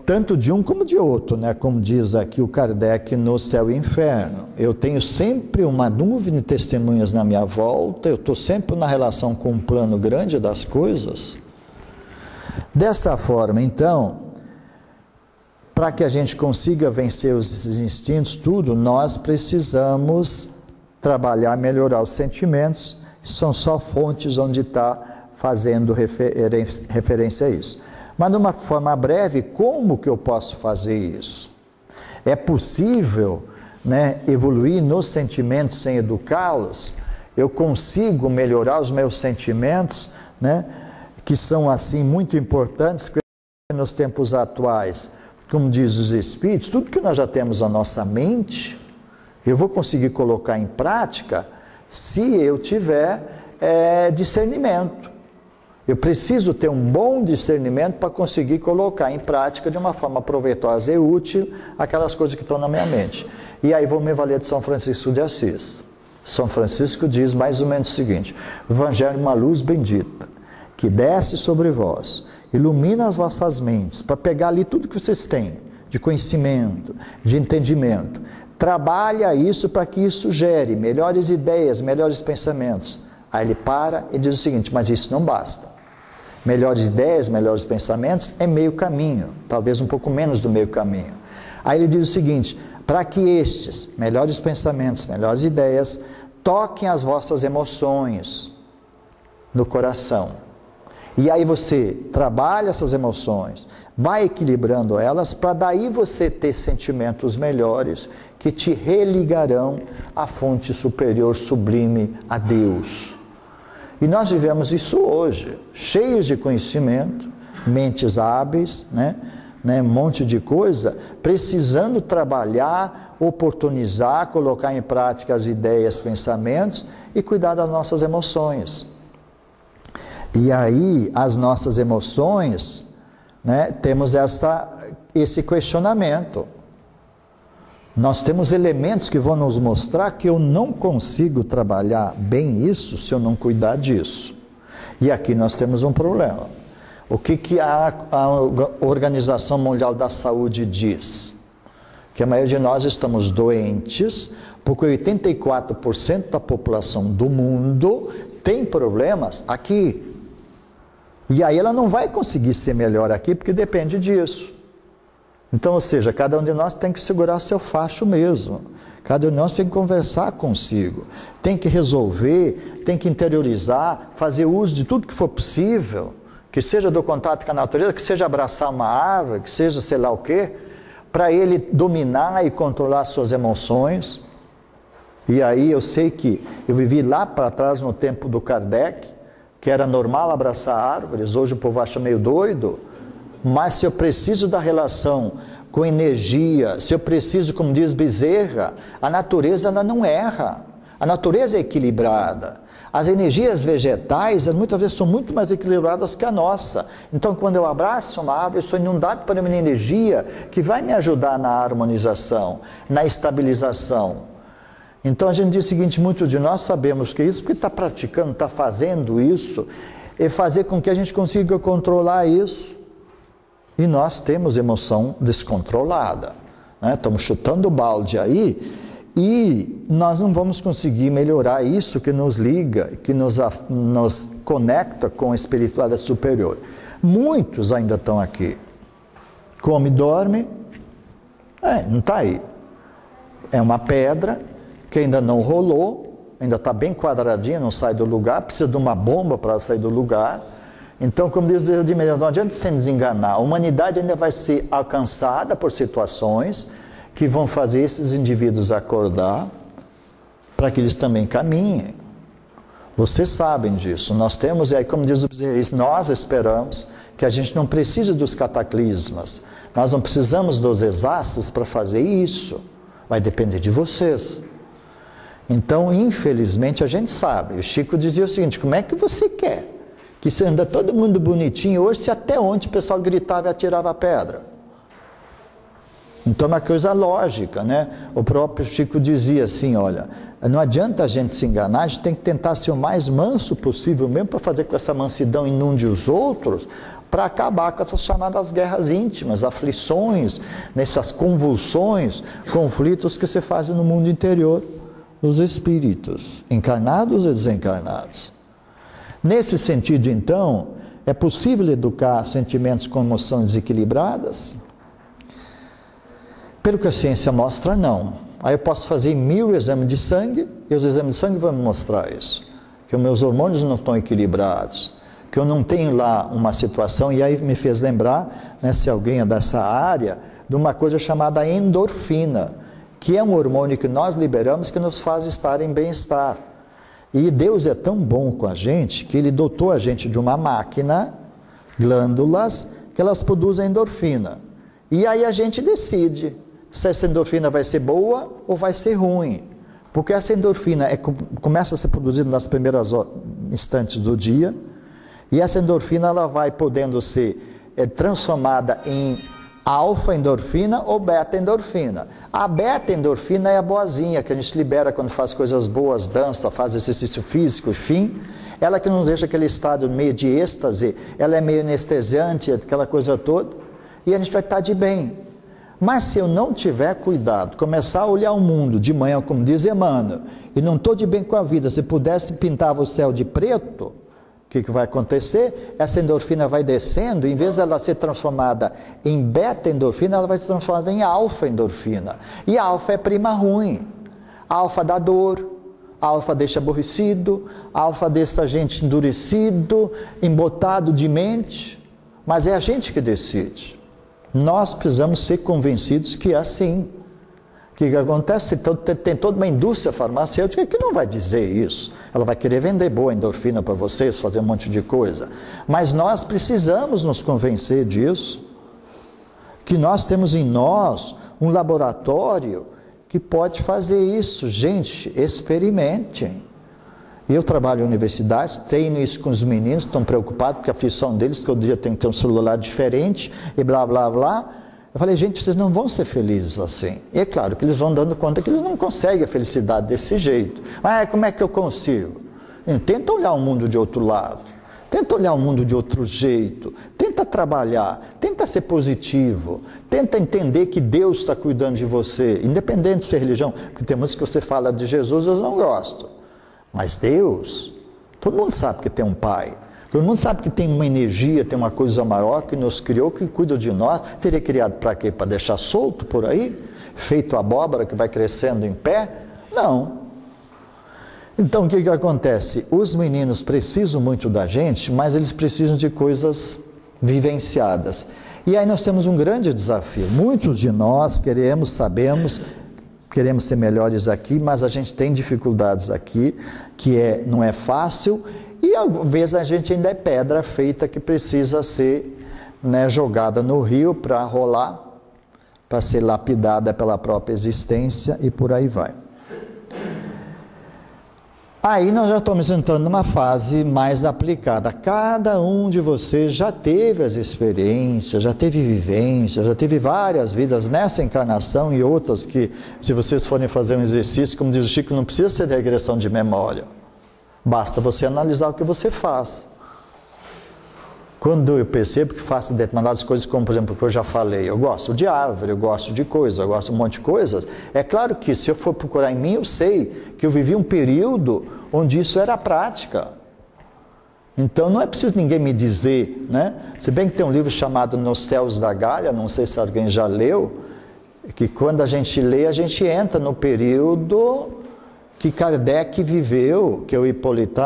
Tanto de um como de outro, né? Como diz aqui o Kardec no Céu e Inferno. Eu tenho sempre uma nuvem de testemunhas na minha volta, eu estou sempre na relação com um plano grande das coisas. Dessa forma, então, para que a gente consiga vencer esses instintos, tudo, nós precisamos trabalhar, melhorar os sentimentos, são só fontes onde está fazendo referência a isso. Mas de uma forma breve, como que eu posso fazer isso? É possível, né, evoluir nos sentimentos sem educá-los? Eu consigo melhorar os meus sentimentos, né, que são assim muito importantes nos tempos atuais? Como diz os Espíritos, tudo que nós já temos na nossa mente, eu vou conseguir colocar em prática se eu tiver discernimento. Eu preciso ter um bom discernimento para conseguir colocar em prática de uma forma proveitosa e útil aquelas coisas que estão na minha mente. E aí vou me valer de São Francisco de Assis. São Francisco diz mais ou menos o seguinte: o Evangelho é uma luz bendita, que desce sobre vós, ilumina as vossas mentes, para pegar ali tudo que vocês têm, de conhecimento, de entendimento. Trabalha isso para que isso gere melhores ideias, melhores pensamentos. Aí ele para e diz o seguinte: mas isso não basta. Melhores ideias, melhores pensamentos é meio caminho, talvez um pouco menos do meio caminho. Aí ele diz o seguinte: para que estes melhores pensamentos, melhores ideias, toquem as vossas emoções no coração. E aí você trabalha essas emoções, vai equilibrando elas, para daí você ter sentimentos melhores que te religarão à fonte superior, sublime, a Deus. E nós vivemos isso hoje, cheios de conhecimento, mentes hábeis, né? Um monte de coisa, precisando trabalhar, oportunizar, colocar em prática as ideias, pensamentos e cuidar das nossas emoções. E aí, as nossas emoções, né, temos esse questionamento. Nós temos elementos que vão nos mostrar que eu não consigo trabalhar bem isso se eu não cuidar disso. E aqui nós temos um problema. O que a Organização Mundial da Saúde diz? Que a maioria de nós estamos doentes, porque 84% da população do mundo tem problemas aqui. E aí ela não vai conseguir ser melhor aqui, porque depende disso. Então, ou seja, cada um de nós tem que segurar seu facho mesmo. Cada um de nós tem que conversar consigo. Tem que resolver, tem que interiorizar, fazer uso de tudo que for possível, que seja do contato com a natureza, que seja abraçar uma árvore, que seja sei lá o quê, para ele dominar e controlar suas emoções. E aí eu sei que eu vivi lá para trás no tempo do Kardec, que era normal abraçar árvores, hoje o povo acha meio doido, mas se eu preciso da relação com energia, se eu preciso, como diz Bezerra, a natureza ela não erra, a natureza é equilibrada. As energias vegetais muitas vezes são muito mais equilibradas que a nossa. Então quando eu abraço uma árvore, eu sou inundado por uma energia que vai me ajudar na harmonização, na estabilização. Então a gente diz o seguinte, muitos de nós sabemos que isso, porque está praticando, está fazendo isso, é fazer com que a gente consiga controlar isso. E nós temos emoção descontrolada, né? Estamos chutando o balde aí, e nós não vamos conseguir melhorar isso que nos liga, que nos conecta com a espiritualidade superior. Muitos ainda estão aqui, come e dorme, não está aí. É uma pedra que ainda não rolou, ainda está bem quadradinha, não sai do lugar, precisa de uma bomba para sair do lugar. Então, como diz Vladimir, não adianta se desenganar, a humanidade ainda vai ser alcançada por situações que vão fazer esses indivíduos acordar para que eles também caminhem. Vocês sabem disso, nós temos, e aí como diz o Bezerra, nós esperamos que a gente não precise dos cataclismas, nós não precisamos dos desastres para fazer isso, vai depender de vocês. Então, infelizmente, a gente sabe, o Chico dizia o seguinte, como é que você quer que você anda todo mundo bonitinho hoje, se até ontem o pessoal gritava e atirava pedra? Então é uma coisa lógica, né? O próprio Chico dizia assim, olha, não adianta a gente se enganar, a gente tem que tentar ser o mais manso possível mesmo para fazer com que essa mansidão inunde os outros, para acabar com essas chamadas guerras íntimas, aflições, nessas convulsões, conflitos que se fazem no mundo interior dos espíritos, encarnados e desencarnados. Nesse sentido, então, é possível educar sentimentos com emoções desequilibradas? Pelo que a ciência mostra, não. Aí eu posso fazer 1000 exames de sangue, e os exames de sangue vão me mostrar isso. Que os meus hormônios não estão equilibrados, que eu não tenho lá uma situação, e aí me fez lembrar, né, se alguém é dessa área, de uma coisa chamada endorfina, que é um hormônio que nós liberamos que nos faz estar em bem-estar. E Deus é tão bom com a gente, que Ele dotou a gente de uma máquina, glândulas, que elas produzem endorfina. E aí a gente decide se essa endorfina vai ser boa ou vai ser ruim. Porque essa endorfina começa a ser produzida nas primeiras instantes do dia, e essa endorfina ela vai podendo ser transformada em alfa-endorfina ou beta-endorfina. A beta-endorfina é a boazinha, que a gente libera quando faz coisas boas, dança, faz exercício físico, enfim. Ela que nos deixa aquele estado meio de êxtase, ela é meio anestesiante, aquela coisa toda, e a gente vai estar de bem. Mas se eu não tiver cuidado, começar a olhar o mundo de manhã, como diz Emmanuel, e não estou de bem com a vida, se pudesse pintar o céu de preto, o que vai acontecer? Essa endorfina vai descendo, em vez dela ser transformada em beta-endorfina, ela vai ser transformada em alfa-endorfina. E a alfa é prima ruim. A alfa dá dor, a alfa deixa aborrecido, a alfa deixa a gente endurecido, embotado de mente, mas é a gente que decide. Nós precisamos ser convencidos que é assim. O que acontece? Tem toda uma indústria farmacêutica que não vai dizer isso. Ela vai querer vender boa endorfina para vocês, fazer um monte de coisa. Mas nós precisamos nos convencer disso, que nós temos em nós um laboratório que pode fazer isso. Gente, experimentem. Eu trabalho em universidades, treino isso com os meninos que estão preocupados porque a aflição deles, todo dia tem que ter um celular diferente e blá, blá, blá. Eu falei, gente, vocês não vão ser felizes assim. E é claro que eles vão dando conta que eles não conseguem a felicidade desse jeito. Mas como é que eu consigo? Tenta olhar o mundo de outro lado. Tenta olhar o mundo de outro jeito. Tenta trabalhar. Tenta ser positivo. Tenta entender que Deus está cuidando de você. Independente de ser religião. Porque tem muitos que você fala de Jesus, eu não gosto. Mas Deus, todo mundo sabe que tem um pai. Todo mundo sabe que tem uma energia, tem uma coisa maior que nos criou, que cuida de nós. Teria criado para quê? Para deixar solto por aí? Feito abóbora que vai crescendo em pé? Não. Então o que acontece? Os meninos precisam muito da gente, mas eles precisam de coisas vivenciadas. E aí nós temos um grande desafio. Muitos de nós sabemos, queremos ser melhores aqui, mas a gente tem dificuldades aqui, que não é fácil, e às vezes a gente ainda é pedra feita que precisa ser, né, jogada no rio para rolar, para ser lapidada pela própria existência e por aí vai. Aí nós já estamos entrando numa fase mais aplicada. Cada um de vocês já teve as experiências, já teve vivências, já teve várias vidas nessa encarnação e outras que, se vocês forem fazer um exercício, como diz o Chico, não precisa ser de regressão de memória. Basta você analisar o que você faz. Quando eu percebo que faço determinadas coisas, como por exemplo o que eu já falei, eu gosto de árvore, eu gosto de coisa, eu gosto de um monte de coisas, é claro que se eu for procurar em mim, eu sei que eu vivi um período onde isso era prática. Então não é preciso ninguém me dizer, né? Se bem que tem um livro chamado Nos Céus da Galha, não sei se alguém já leu, que quando a gente lê, a gente entra no período que Kardec viveu, que o Hippolyte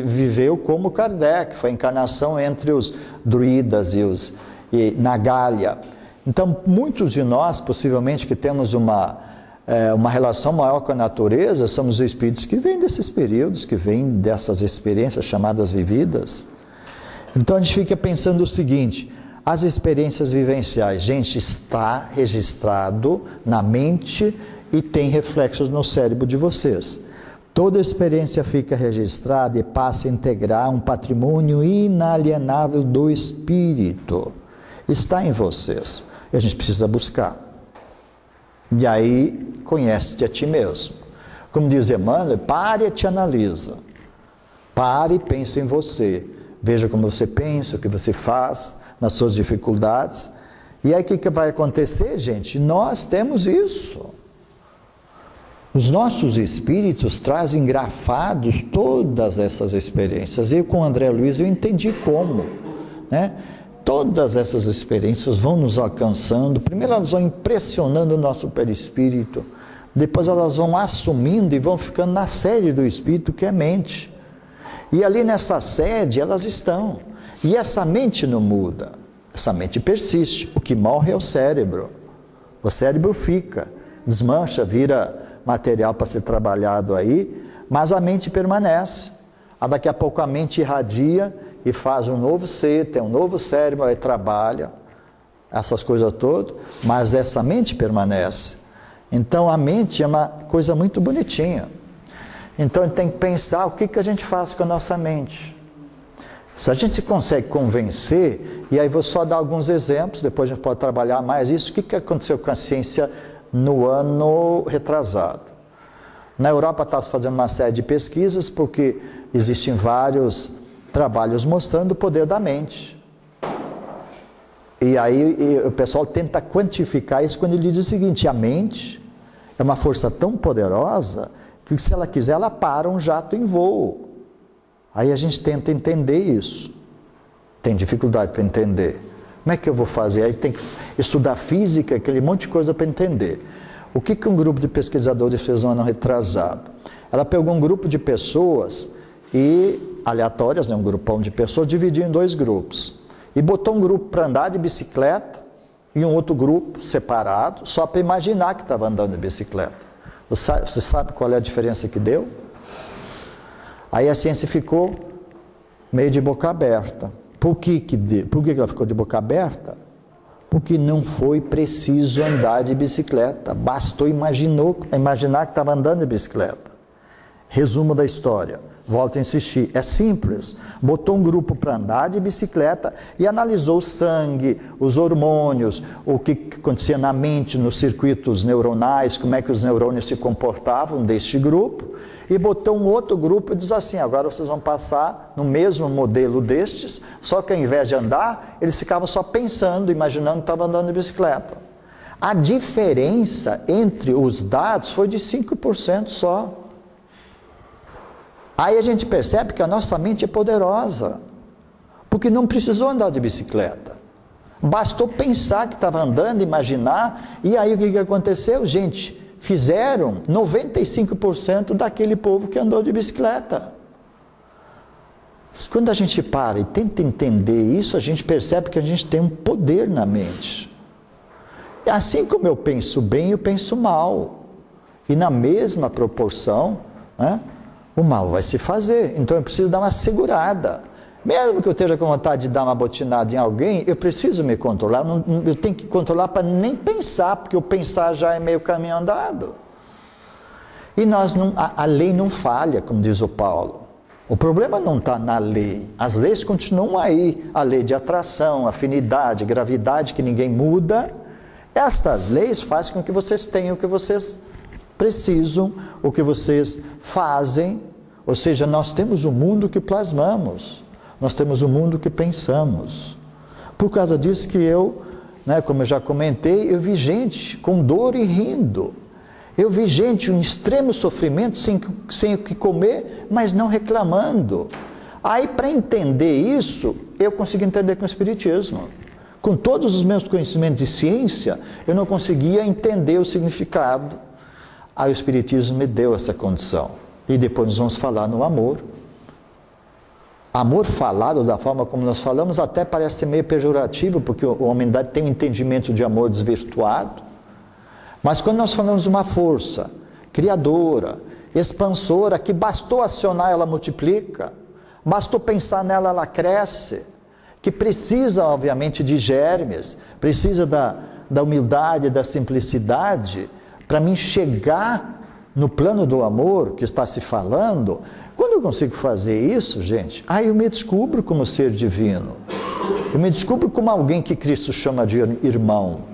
viveu como Kardec, foi a encarnação entre os druidas e na Gália. Então, muitos de nós, possivelmente, que temos uma relação maior com a natureza, somos os espíritos que vêm desses períodos, que vêm dessas experiências chamadas vividas. Então, a gente fica pensando o seguinte, as experiências vivenciais, gente, está registrado na mente e tem reflexos no cérebro de vocês. Toda experiência fica registrada e passa a integrar um patrimônio inalienável do espírito. Está em vocês. E a gente precisa buscar. E aí, conhece-te a ti mesmo. Como diz Emmanuel, pare e te analisa. Pare e pense em você. Veja como você pensa, o que você faz, nas suas dificuldades. E aí o que vai acontecer, gente? Nós temos isso. Os nossos espíritos trazem grafados todas essas experiências. Eu com o André Luiz eu entendi como, né? Todas essas experiências vão nos alcançando. Primeiro elas vão impressionando o nosso perispírito. Depois elas vão assumindo e vão ficando na sede do espírito, que é a mente. E ali nessa sede elas estão. E essa mente não muda. Essa mente persiste. O que morre é o cérebro. O cérebro fica, desmancha, vira material para ser trabalhado aí, mas a mente permanece. Daqui a pouco a mente irradia e faz um novo ser, tem um novo cérebro, aí trabalha, essas coisas todas, mas essa mente permanece. Então a mente é uma coisa muito bonitinha. Então a gente tem que pensar o que a gente faz com a nossa mente. Se a gente consegue convencer, e aí vou só dar alguns exemplos, depois a gente pode trabalhar mais isso, o que aconteceu com a ciência no ano retrasado. Na Europa está se fazendo uma série de pesquisas, porque existem vários trabalhos mostrando o poder da mente. E aí o pessoal tenta quantificar isso quando ele diz o seguinte, a mente é uma força tão poderosa que se ela quiser, ela para um jato em voo. Aí a gente tenta entender isso. Tem dificuldade para entender. Como é que eu vou fazer? Aí tem que estudar física, aquele monte de coisa para entender. O que um grupo de pesquisadores fez no ano retrasado? Ela pegou um grupo de pessoas aleatórias, né, um grupão de pessoas, dividiu em 2 grupos. E botou um grupo para andar de bicicleta e um outro grupo separado, só para imaginar que estava andando de bicicleta. Você sabe qual é a diferença que deu? Aí a ciência ficou meio de boca aberta. Por que ela ficou de boca aberta? Porque não foi preciso andar de bicicleta, bastou imaginar que estava andando de bicicleta. Resumo da história, volto a insistir, é simples. Botou um grupo para andar de bicicleta e analisou o sangue, os hormônios, o que acontecia na mente, nos circuitos neuronais, como é que os neurônios se comportavam deste grupo, e botou um outro grupo e diz assim, agora vocês vão passar no mesmo modelo destes, só que ao invés de andar, eles ficavam só pensando, imaginando que estavam andando de bicicleta. A diferença entre os dados foi de 5% só. Aí a gente percebe que a nossa mente é poderosa. Porque não precisou andar de bicicleta. Bastou pensar que estava andando, imaginar, e aí o que aconteceu? Gente, fizeram 95% daquele povo que andou de bicicleta. Quando a gente para e tenta entender isso, a gente percebe que a gente tem um poder na mente. Assim como eu penso bem, eu penso mal. E na mesma proporção, né, o mal vai se fazer. Então eu preciso dar uma segurada. Mesmo que eu esteja com vontade de dar uma botinada em alguém, eu preciso me controlar. Eu tenho que controlar para nem pensar, porque o pensar já é meio caminho andado. E a lei não falha, como diz o Paulo. O problema não está na lei. As leis continuam aí. A lei de atração, afinidade, gravidade, que ninguém muda. Essas leis fazem com que vocês tenham o que vocês precisam, o que vocês fazem. Ou seja, nós temos o mundo que plasmamos. Nós temos o mundo que pensamos. Por causa disso que eu, como eu já comentei, eu vi gente com dor e rindo. Eu vi gente em extremo sofrimento, sem o que comer, mas não reclamando. Aí, para entender isso, eu consegui entender com o Espiritismo. Com todos os meus conhecimentos de ciência, eu não conseguia entender o significado. Aí o Espiritismo me deu essa condição. E depois nós vamos falar no amor. Amor falado da forma como nós falamos até parece meio pejorativo, porque a humanidade tem um entendimento de amor desvirtuado. Mas quando nós falamos de uma força criadora, expansora, que bastou acionar, ela multiplica, bastou pensar nela, ela cresce, que precisa, obviamente, de germes, precisa da humildade, da simplicidade, para mim chegar no plano do amor que está se falando. Quando eu consigo fazer isso, gente, aí eu me descubro como ser divino, eu me descubro como alguém que Cristo chama de irmão.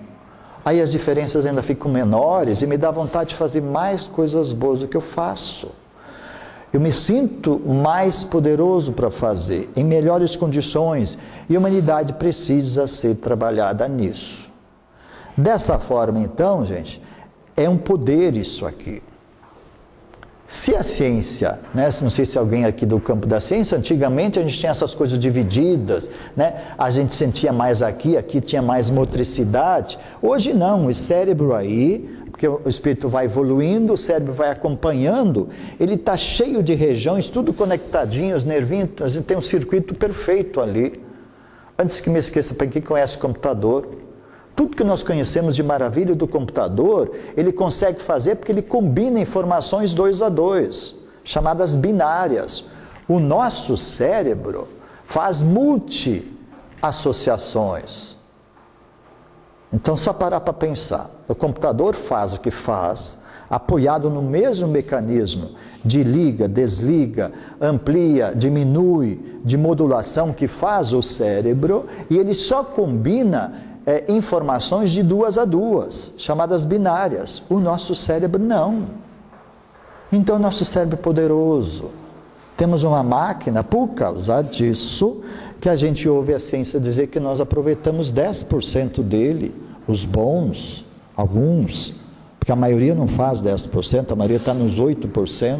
Aí as diferenças ainda ficam menores e me dá vontade de fazer mais coisas boas do que eu faço. Eu me sinto mais poderoso para fazer, em melhores condições, e a humanidade precisa ser trabalhada nisso. Dessa forma, então, gente, é um poder isso aqui. Se a ciência, não sei se alguém aqui do campo da ciência, antigamente a gente tinha essas coisas divididas, a gente sentia mais aqui tinha mais motricidade. Hoje não, o cérebro aí, porque o espírito vai evoluindo, o cérebro vai acompanhando, ele está cheio de regiões, tudo conectadinho, os nervinhos, a gente tem um circuito perfeito ali. Antes que me esqueça, para quem conhece o computador, tudo que nós conhecemos de maravilha do computador, ele consegue fazer porque ele combina informações 2 a 2, chamadas binárias. O nosso cérebro faz multi-associações. Então, só parar para pensar. O computador faz o que faz, apoiado no mesmo mecanismo de liga, desliga, amplia, diminui, de modulação que faz o cérebro, e ele só combina informações de 2 a 2, chamadas binárias. O nosso cérebro não. Então o nosso cérebro é poderoso. Temos uma máquina, por causa disso, que a gente ouve a ciência dizer que nós aproveitamos 10% dele, os bons, alguns, porque a maioria não faz 10%, a maioria está nos 8%.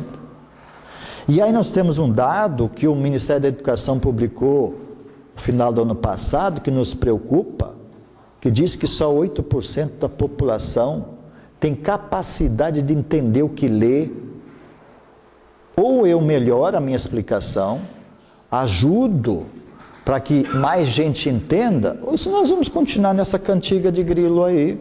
E aí nós temos um dado que o Ministério da Educação publicou no final do ano passado, que nos preocupa, que diz que só 8% da população tem capacidade de entender o que lê. Ou eu melhoro a minha explicação, ajudo para que mais gente entenda, ou se nós vamos continuar nessa cantiga de grilo aí.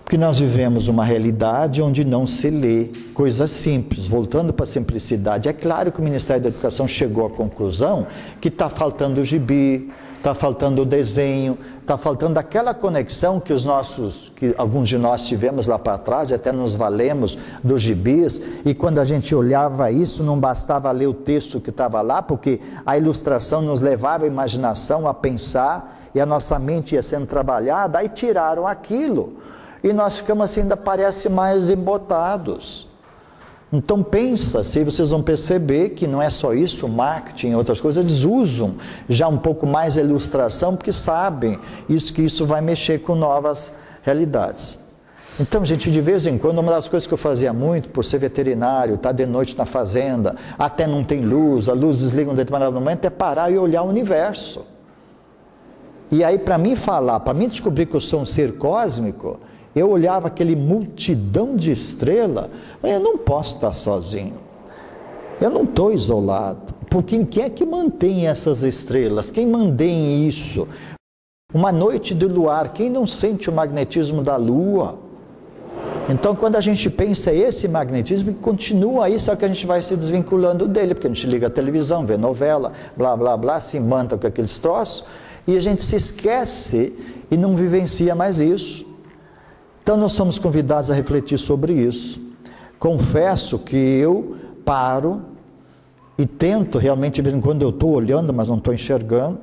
Porque nós vivemos uma realidade onde não se lê coisas simples. Voltando para a simplicidade, é claro que o Ministério da Educação chegou à conclusão que está faltando o gibi, está faltando o desenho, está faltando aquela conexão que alguns de nós tivemos lá para trás, e até nos valemos dos gibis, e quando a gente olhava isso, não bastava ler o texto que estava lá, porque a ilustração nos levava a imaginação a pensar, e a nossa mente ia sendo trabalhada, aí tiraram aquilo, e nós ficamos assim, ainda parece mais embotados. Então pensa, se vocês vão perceber que não é só isso, o marketing e outras coisas, eles usam já um pouco mais a ilustração, porque sabem que isso vai mexer com novas realidades. Então, gente, de vez em quando, uma das coisas que eu fazia muito, por ser veterinário, estar de noite na fazenda, até não tem luz, a luz desliga em um determinado momento, é parar e olhar o universo. E aí, para mim falar, para mim descobrir que eu sou um ser cósmico, eu olhava aquele multidão de estrelas, mas eu não posso estar sozinho. Eu não estou isolado. Porque quem é que mantém essas estrelas? Quem mantém isso? Uma noite de luar, quem não sente o magnetismo da Lua? Então, quando a gente pensa esse magnetismo, continua aí, só que a gente vai se desvinculando dele, porque a gente liga a televisão, vê novela, blá, blá, blá, se manta com aqueles troços, e a gente se esquece e não vivencia mais isso. Então, nós somos convidados a refletir sobre isso. Confesso que eu paro e tento realmente, de vez em quando eu estou olhando, mas não estou enxergando,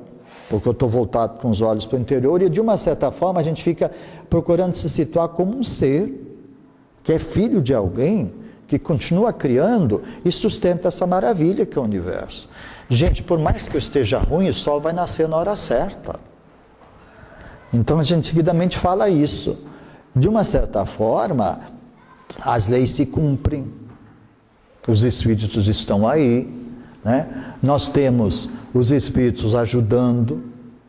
porque eu estou voltado com os olhos para o interior, e de uma certa forma a gente fica procurando se situar como um ser que é filho de alguém que continua criando e sustenta essa maravilha que é o universo. Gente, por mais que eu esteja ruim, o sol vai nascer na hora certa. Então a gente seguidamente fala isso. De uma certa forma, as leis se cumprem, os espíritos estão aí, né? Nós temos os espíritos ajudando,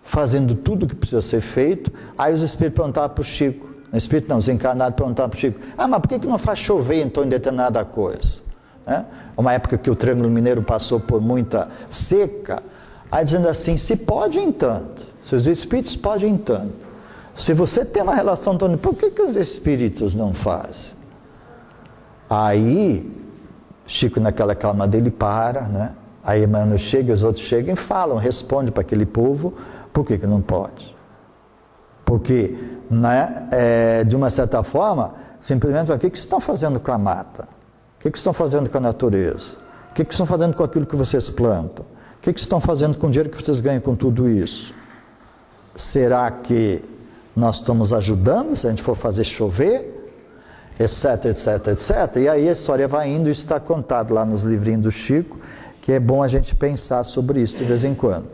fazendo tudo o que precisa ser feito. Aí os espíritos perguntavam para o Chico, espírito não, os encarnados perguntavam para o Chico, mas por que não faz chover então em determinada coisa? Né? Uma época que o Triângulo Mineiro passou por muita seca, aí dizendo assim, se pode em tanto, se os espíritos podem em tanto, se você tem uma relação tão... por que os espíritos não fazem? Aí, Chico naquela calma dele para, né? Aí Emmanuel chega, os outros chegam e falam, respondem para aquele povo, por que não pode? Porque, né, de uma certa forma, simplesmente, o que vocês estão fazendo com a mata? O que vocês estão fazendo com a natureza? O que vocês estão fazendo com aquilo que vocês plantam? O que vocês estão fazendo com o dinheiro que vocês ganham com tudo isso? Será que nós estamos ajudando, se a gente for fazer chover? Etc, etc, etc. E aí a história vai indo, isso está contado lá nos livrinhos do Chico, que é bom a gente pensar sobre isso de vez em quando.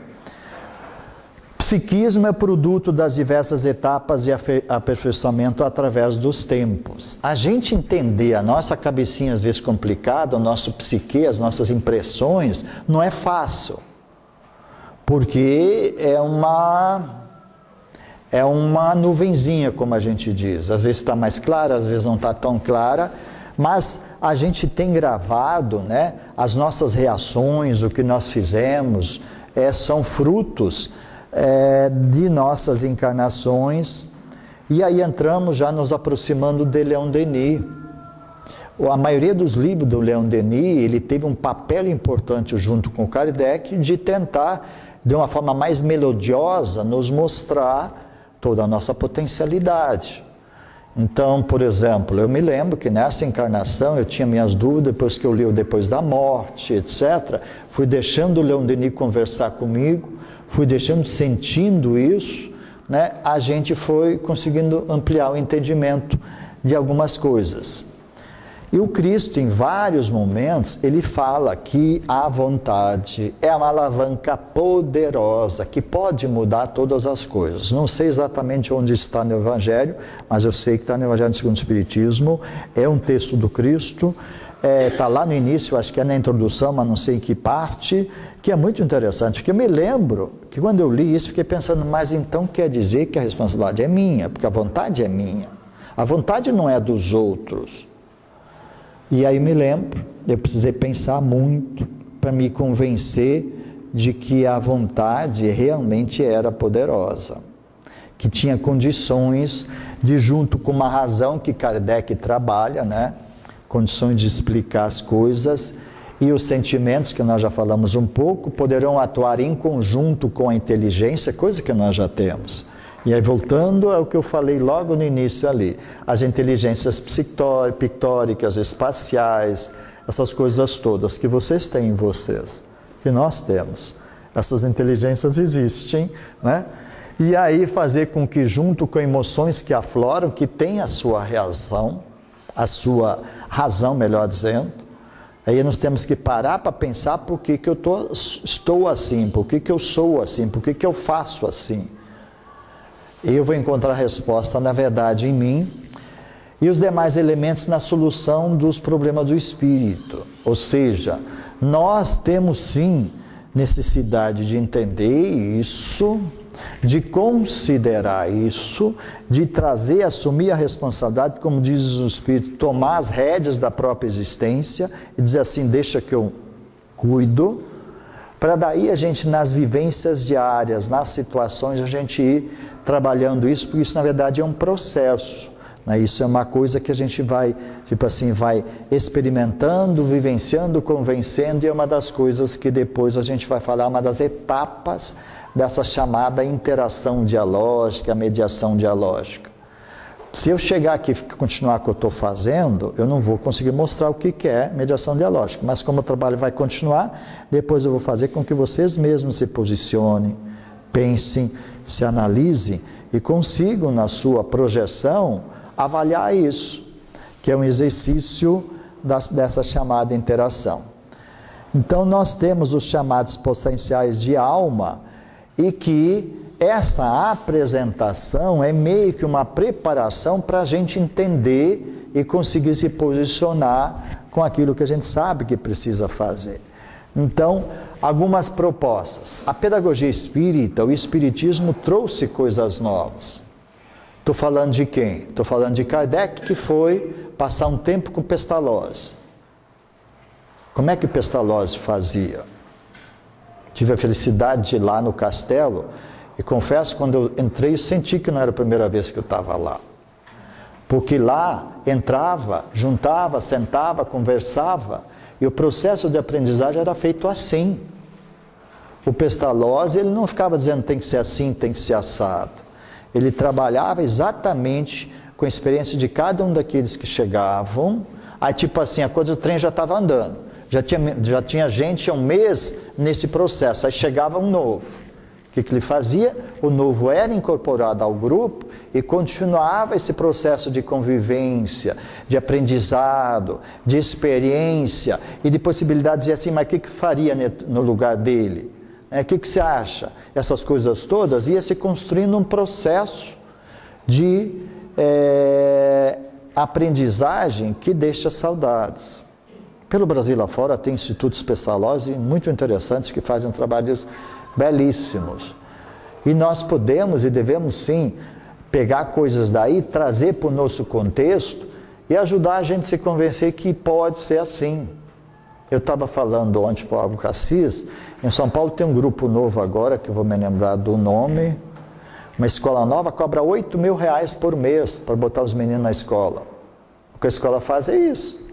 Psiquismo é produto das diversas etapas e aperfeiçoamento através dos tempos. A gente entender a nossa cabecinha às vezes complicada, o nosso psique, as nossas impressões, não é fácil. Porque é uma nuvenzinha, como a gente diz. Às vezes está mais clara, às vezes não está tão clara, mas a gente tem gravado, né, as nossas reações, o que nós fizemos, são frutos de nossas encarnações, e aí entramos já nos aproximando de Leon Denis. A maioria dos livros do Leon Denis, ele teve um papel importante junto com Kardec de tentar, de uma forma mais melodiosa, nos mostrar toda a nossa potencialidade. Então, por exemplo, eu me lembro que nessa encarnação eu tinha minhas dúvidas, depois que eu li o Depois da Morte, etc. Fui deixando o Leon Denis conversar comigo, fui deixando, sentindo isso, né? A gente foi conseguindo ampliar o entendimento de algumas coisas. E o Cristo, em vários momentos, ele fala que a vontade é uma alavanca poderosa que pode mudar todas as coisas. Não sei exatamente onde está no Evangelho, mas eu sei que está no Evangelho segundo o Espiritismo. É um texto do Cristo, está lá no início, acho que é na introdução, mas não sei em que parte, que é muito interessante, porque eu me lembro que quando eu li isso, fiquei pensando, mas então quer dizer que a responsabilidade é minha, porque a vontade é minha. A vontade não é dos outros. E aí me lembro, eu precisei pensar muito para me convencer de que a vontade realmente era poderosa, que tinha condições de, junto com uma razão que Kardec trabalha, né? Condições de explicar as coisas, e os sentimentos, que nós já falamos um pouco, poderão atuar em conjunto com a inteligência, coisa que nós já temos. E aí, voltando ao que eu falei logo no início ali, as inteligências pictóricas, espaciais, essas coisas todas que vocês têm em vocês, que nós temos, essas inteligências existem, né? E aí fazer com que, junto com emoções que afloram, que tem a sua reação, a sua razão, melhor dizendo, aí nós temos que parar para pensar por que eu estou assim, por que eu sou assim, por que eu faço assim. Eu vou encontrar a resposta, na verdade, em mim. e os demais elementos na solução dos problemas do espírito. Ou seja, nós temos sim necessidade de entender isso, de considerar isso, de trazer, assumir a responsabilidade, como diz o Espírito, tomar as rédeas da própria existência e dizer assim, deixa que eu cuido, para daí a gente, nas vivências diárias, nas situações, a gente ir trabalhando isso, porque isso na verdade é um processo, né? Isso é uma coisa que a gente vai, tipo assim, vai experimentando, vivenciando, convencendo, e é uma das coisas que depois a gente vai falar, uma das etapas dessa chamada interação dialógica, mediação dialógica. Se eu chegar aqui e continuar o que eu estou fazendo, eu não vou conseguir mostrar o que é mediação dialógica, mas como o trabalho vai continuar, depois eu vou fazer com que vocês mesmos se posicionem, pensem, se analisem e consigam na sua projeção avaliar isso, que é um exercício dessa chamada interação. Então nós temos os chamados potenciais de alma, e que essa apresentação é meio que uma preparação para a gente entender e conseguir se posicionar com aquilo que a gente sabe que precisa fazer. Então, algumas propostas. A pedagogia espírita, o espiritismo trouxe coisas novas. Estou falando de quem? Estou falando de Kardec, que foi passar um tempo com Pestalozzi. Como é que Pestalozzi fazia? Tive a felicidade de ir lá no castelo e confesso, quando eu entrei, eu senti que não era a primeira vez que eu estava lá. Porque lá, entrava, juntava, sentava, conversava, e o processo de aprendizagem era feito assim. O Pestalozzi, ele não ficava dizendo tem que ser assim, tem que ser assado. Ele trabalhava exatamente com a experiência de cada um daqueles que chegavam. Aí tipo assim, a coisa do trem já estava andando. Já tinha gente há um mês nesse processo, aí chegava um novo. O que ele fazia? O novo era incorporado ao grupo e continuava esse processo de convivência, de aprendizado, de experiência e de possibilidade de dizer assim, mas o que faria no lugar dele? O que você acha? Essas coisas todas ia se construindo um processo de aprendizagem que deixa saudades. Pelo Brasil lá fora tem institutos Pestalozzi muito interessantes que fazem trabalhos belíssimos. E nós podemos e devemos sim pegar coisas daí, trazer para o nosso contexto e ajudar a gente a se convencer que pode ser assim. Eu estava falando ontem para o Pablo Cassis, em São Paulo tem um grupo novo agora, que eu vou me lembrar do nome, uma escola nova cobra R$8.000 por mês para botar os meninos na escola. O que a escola faz é isso.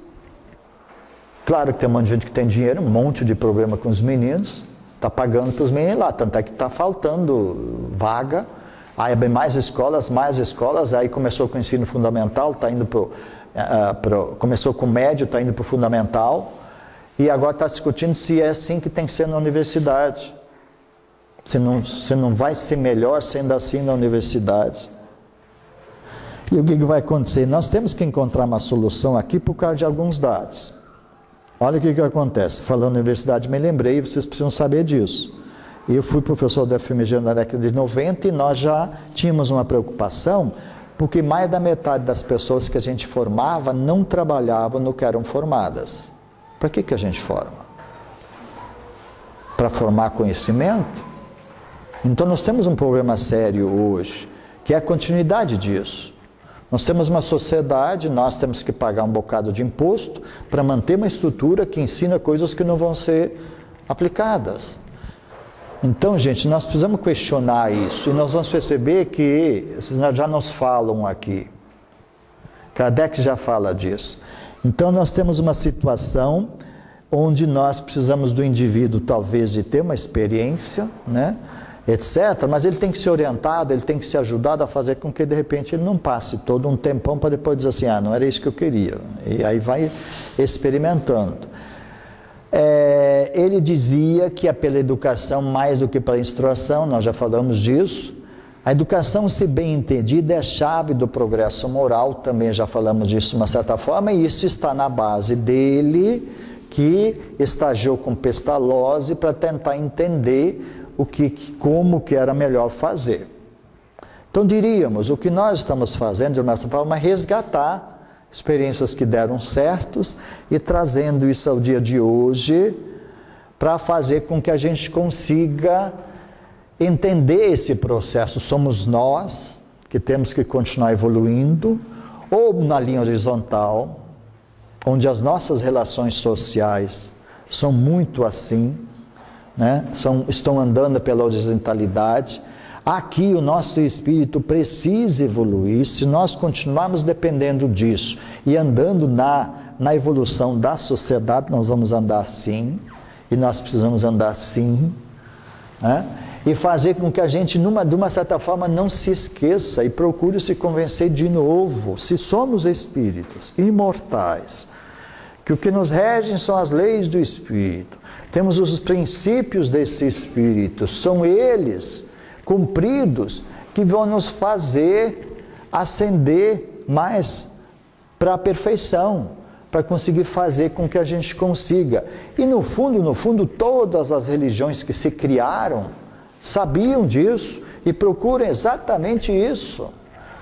Claro que tem um monte de gente que tem dinheiro, um monte de problema com os meninos, está pagando para os meninos lá, tanto é que está faltando vaga, aí abre mais escolas, aí começou com o ensino fundamental, está indo começou com o médio, está indo para o fundamental, e agora está discutindo se é assim que tem que ser na universidade, se não vai ser melhor sendo assim na universidade. E o que vai acontecer? Nós temos que encontrar uma solução aqui por causa de alguns dados. Olha o que acontece. Falando na universidade, me lembrei, vocês precisam saber disso. Eu fui professor da FMG na década de 90 e nós já tínhamos uma preocupação, porque mais da metade das pessoas que a gente formava não trabalhavam no que eram formadas. Para que a gente forma? Para formar conhecimento? Então nós temos um problema sério hoje, que é a continuidade disso. Nós temos uma sociedade, nós temos que pagar um bocado de imposto para manter uma estrutura que ensina coisas que não vão ser aplicadas. Então, gente, nós precisamos questionar isso e nós vamos perceber que já nos falam aqui. Kardec já fala disso. Então, nós temos uma situação onde nós precisamos do indivíduo, talvez, de ter uma experiência, né? Etc., mas ele tem que ser orientado, ele tem que ser ajudado a fazer com que de repente ele não passe todo um tempão para depois dizer assim, não era isso que eu queria, e aí vai experimentando. Ele dizia que é pela educação mais do que pela instrução, nós já falamos disso. A educação, se bem entendida, é a chave do progresso moral, também já falamos disso de uma certa forma, e isso está na base dele, que estagiou com Pestalozzi para tentar entender como que era melhor fazer. Então diríamos, o que nós estamos fazendo de uma certa forma é resgatar experiências que deram certos e trazendo isso ao dia de hoje para fazer com que a gente consiga entender esse processo. Somos nós que temos que continuar evoluindo, ou na linha horizontal, onde as nossas relações sociais são muito assim, né? Estão andando pela horizontalidade. Aqui o nosso espírito precisa evoluir. Se nós continuarmos dependendo disso e andando na evolução da sociedade, nós vamos andar assim, e nós precisamos andar assim, né? E fazer com que a gente, de uma certa forma, não se esqueça e procure se convencer de novo, se somos espíritos imortais, que o que nos regem são as leis do espírito, temos os princípios desse espírito, são eles cumpridos que vão nos fazer ascender mais para a perfeição, para conseguir fazer com que a gente consiga. E no fundo, todas as religiões que se criaram sabiam disso e procuram exatamente isso.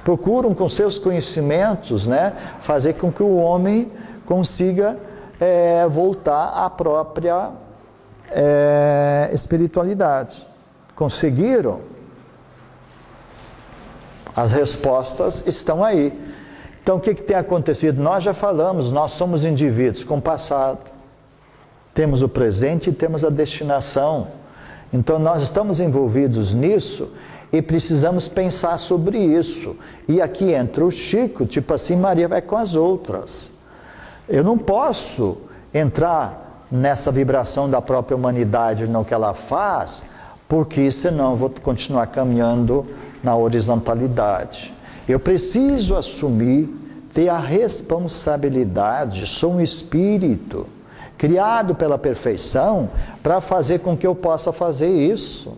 Procuram com seus conhecimentos, né, fazer com que o homem consiga voltar à própria espiritualidade. Conseguiram? As respostas estão aí. Então o que tem acontecido? Nós já falamos, nós somos indivíduos com passado, temos o presente e temos a destinação. Então nós estamos envolvidos nisso e precisamos pensar sobre isso. E aqui entra o Chico, tipo assim, Maria vai com as outras. Eu não posso entrar nessa vibração da própria humanidade no que ela faz, porque senão eu vou continuar caminhando na horizontalidade. Eu preciso assumir, ter a responsabilidade, sou um espírito criado pela perfeição para fazer com que eu possa fazer isso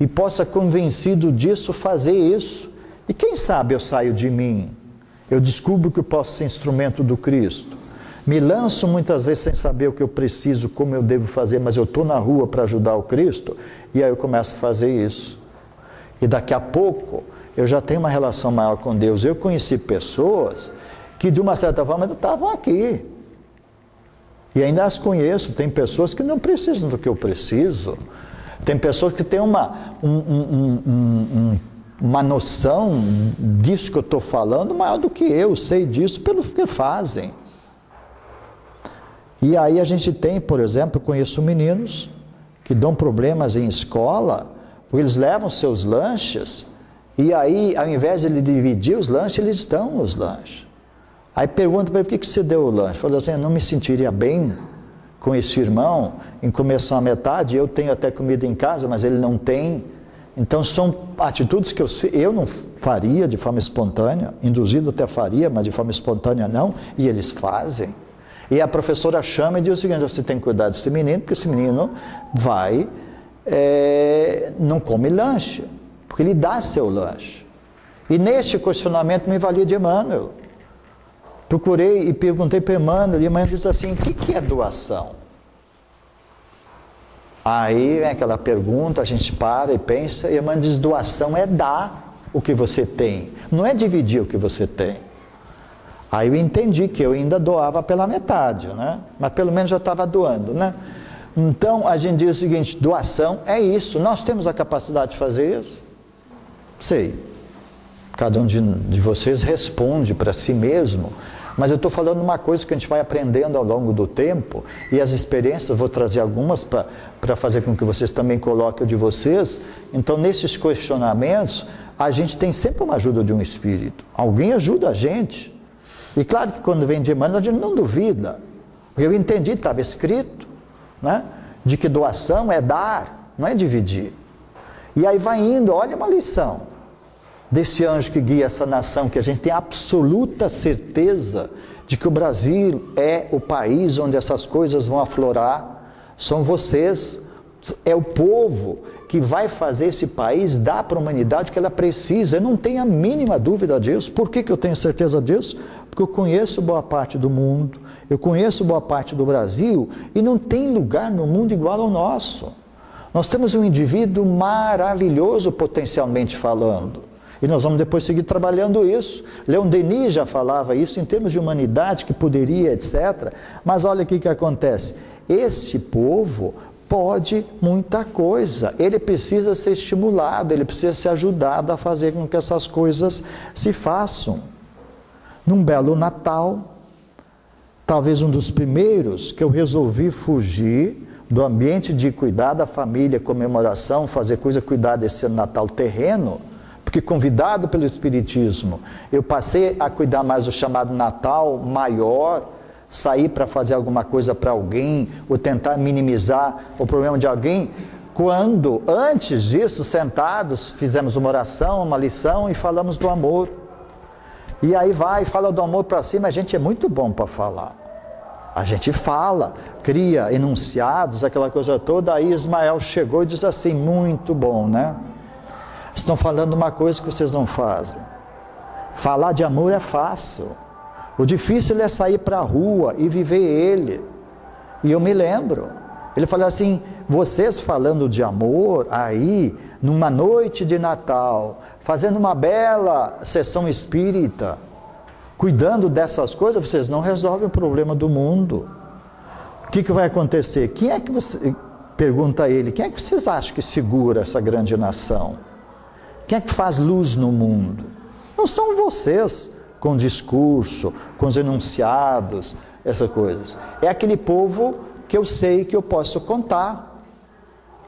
e possa, convencido disso, fazer isso. E quem sabe eu saio de mim, eu descubro que eu posso ser instrumento do Cristo, me lanço muitas vezes sem saber o que eu preciso, como eu devo fazer, mas eu estou na rua para ajudar o Cristo, e aí eu começo a fazer isso. E daqui a pouco eu já tenho uma relação maior com Deus. Eu conheci pessoas que de uma certa forma estavam aqui, e ainda as conheço. Tem pessoas que não precisam do que eu preciso, tem pessoas que têm uma noção disso que eu estou falando maior do que eu, sei disso pelo que fazem. E aí a gente tem, por exemplo, eu conheço meninos que dão problemas em escola, porque eles levam seus lanches, e aí ao invés de ele dividir os lanches, eles dão os lanches. Aí pergunta para ele, por que você deu o lanche? Falou assim, eu não me sentiria bem com esse irmão em comer só a metade, eu tenho até comida em casa, mas ele não tem. Então são atitudes que eu não faria de forma espontânea, induzido até faria, mas de forma espontânea não, e eles fazem. E a professora chama e diz o seguinte, você tem que cuidar desse menino, porque esse menino não come lanche, porque ele dá seu lanche. E neste questionamento me valia de Emmanuel. Procurei e perguntei para Emmanuel, e Emmanuel diz assim, o que é doação? Aí vem aquela pergunta, a gente para e pensa, e Emmanuel diz, doação é dar o que você tem, não é dividir o que você tem. Aí eu entendi que eu ainda doava pela metade, né? Mas pelo menos já estava doando, né? Então a gente diz o seguinte, doação é isso, nós temos a capacidade de fazer isso? Sei, cada um de vocês responde para si mesmo, mas eu estou falando uma coisa que a gente vai aprendendo ao longo do tempo, e as experiências, vou trazer algumas para fazer com que vocês também coloquem o de vocês. Então nesses questionamentos, a gente tem sempre uma ajuda de um espírito, alguém ajuda a gente. E claro que quando vem de Emmanuel, a gente não duvida, porque eu entendi, estava escrito, né, de que doação é dar, não é dividir. E aí vai indo, olha uma lição desse anjo que guia essa nação, que a gente tem absoluta certeza de que o Brasil é o país onde essas coisas vão aflorar. São vocês, é o povo que vai fazer esse país dar para a humanidade o que ela precisa. Eu não tenho a mínima dúvida disso. Por que eu tenho certeza disso? Porque eu conheço boa parte do mundo, eu conheço boa parte do Brasil, e não tem lugar no mundo igual ao nosso. Nós temos um indivíduo maravilhoso potencialmente falando. E nós vamos depois seguir trabalhando isso. Leon Denis já falava isso em termos de humanidade, que poderia, etc. Mas olha o que acontece. Esse povo pode muita coisa. Ele precisa ser estimulado, ele precisa ser ajudado a fazer com que essas coisas se façam. Num belo Natal, talvez um dos primeiros que eu resolvi fugir do ambiente de cuidar da família, comemoração, fazer coisa, cuidar desse Natal terreno, porque convidado pelo Espiritismo, eu passei a cuidar mais do chamado Natal maior, sair para fazer alguma coisa para alguém, ou tentar minimizar o problema de alguém, quando, antes disso, sentados, fizemos uma oração, uma lição e falamos do amor. E aí vai, fala do amor para cima, a gente é muito bom para falar. A gente fala, cria enunciados, aquela coisa toda. Aí Ismael chegou e disse assim, muito bom, né? Estão falando uma coisa que vocês não fazem. Falar de amor é fácil. O difícil é sair para a rua e viver ele. E eu me lembro, ele falou assim, vocês falando de amor aí, numa noite de Natal, fazendo uma bela sessão espírita, cuidando dessas coisas, vocês não resolvem o problema do mundo. O que vai acontecer? Quem é que você, pergunta a ele, quem é que vocês acham que segura essa grande nação? Quem é que faz luz no mundo? Não são vocês, com discurso, com os enunciados, essas coisas. É aquele povo que eu sei que eu posso contar.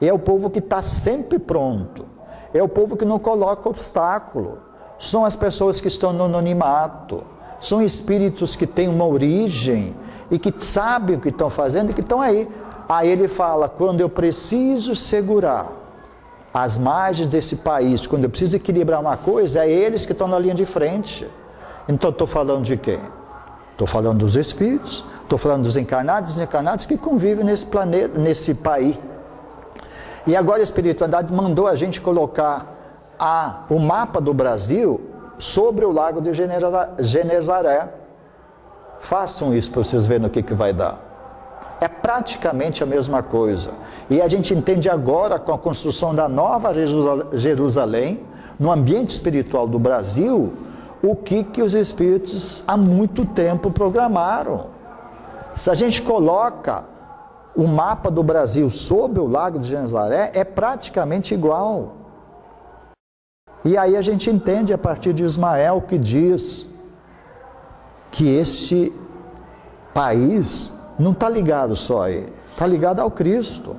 É o povo que está sempre pronto. É o povo que não coloca obstáculo. São as pessoas que estão no anonimato. São espíritos que têm uma origem e que sabem o que estão fazendo e que estão aí. Aí ele fala, quando eu preciso segurar as margens desse país, quando eu preciso equilibrar uma coisa, é eles que estão na linha de frente. Então estou falando de quem? Estou falando dos espíritos, estou falando dos encarnados e desencarnados que convivem nesse planeta, nesse país. E agora a espiritualidade mandou a gente colocar o mapa do Brasil sobre o lago de Genezaré. Façam isso para vocês verem o que vai dar. É praticamente a mesma coisa. E a gente entende agora, com a construção da nova Jerusalém, no ambiente espiritual do Brasil, o que os espíritos há muito tempo programaram. Se a gente coloca o mapa do Brasil sobre o lago de Genezaré, é praticamente igual. E aí a gente entende a partir de Ismael que diz que este país não está ligado só a ele, está ligado ao Cristo.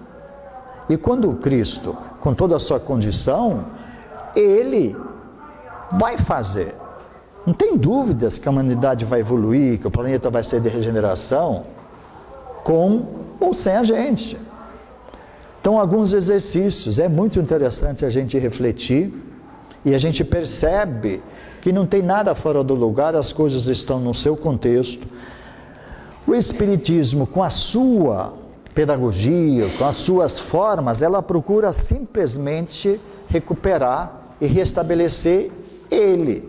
E quando o Cristo, com toda a sua condição, ele vai fazer. Não tem dúvidas que a humanidade vai evoluir, que o planeta vai ser de regeneração, com ou sem a gente. Então, alguns exercícios, é muito interessante a gente refletir, e a gente percebe que não tem nada fora do lugar, as coisas estão no seu contexto. O Espiritismo, com a sua pedagogia, com as suas formas, ela procura simplesmente recuperar e restabelecer ele.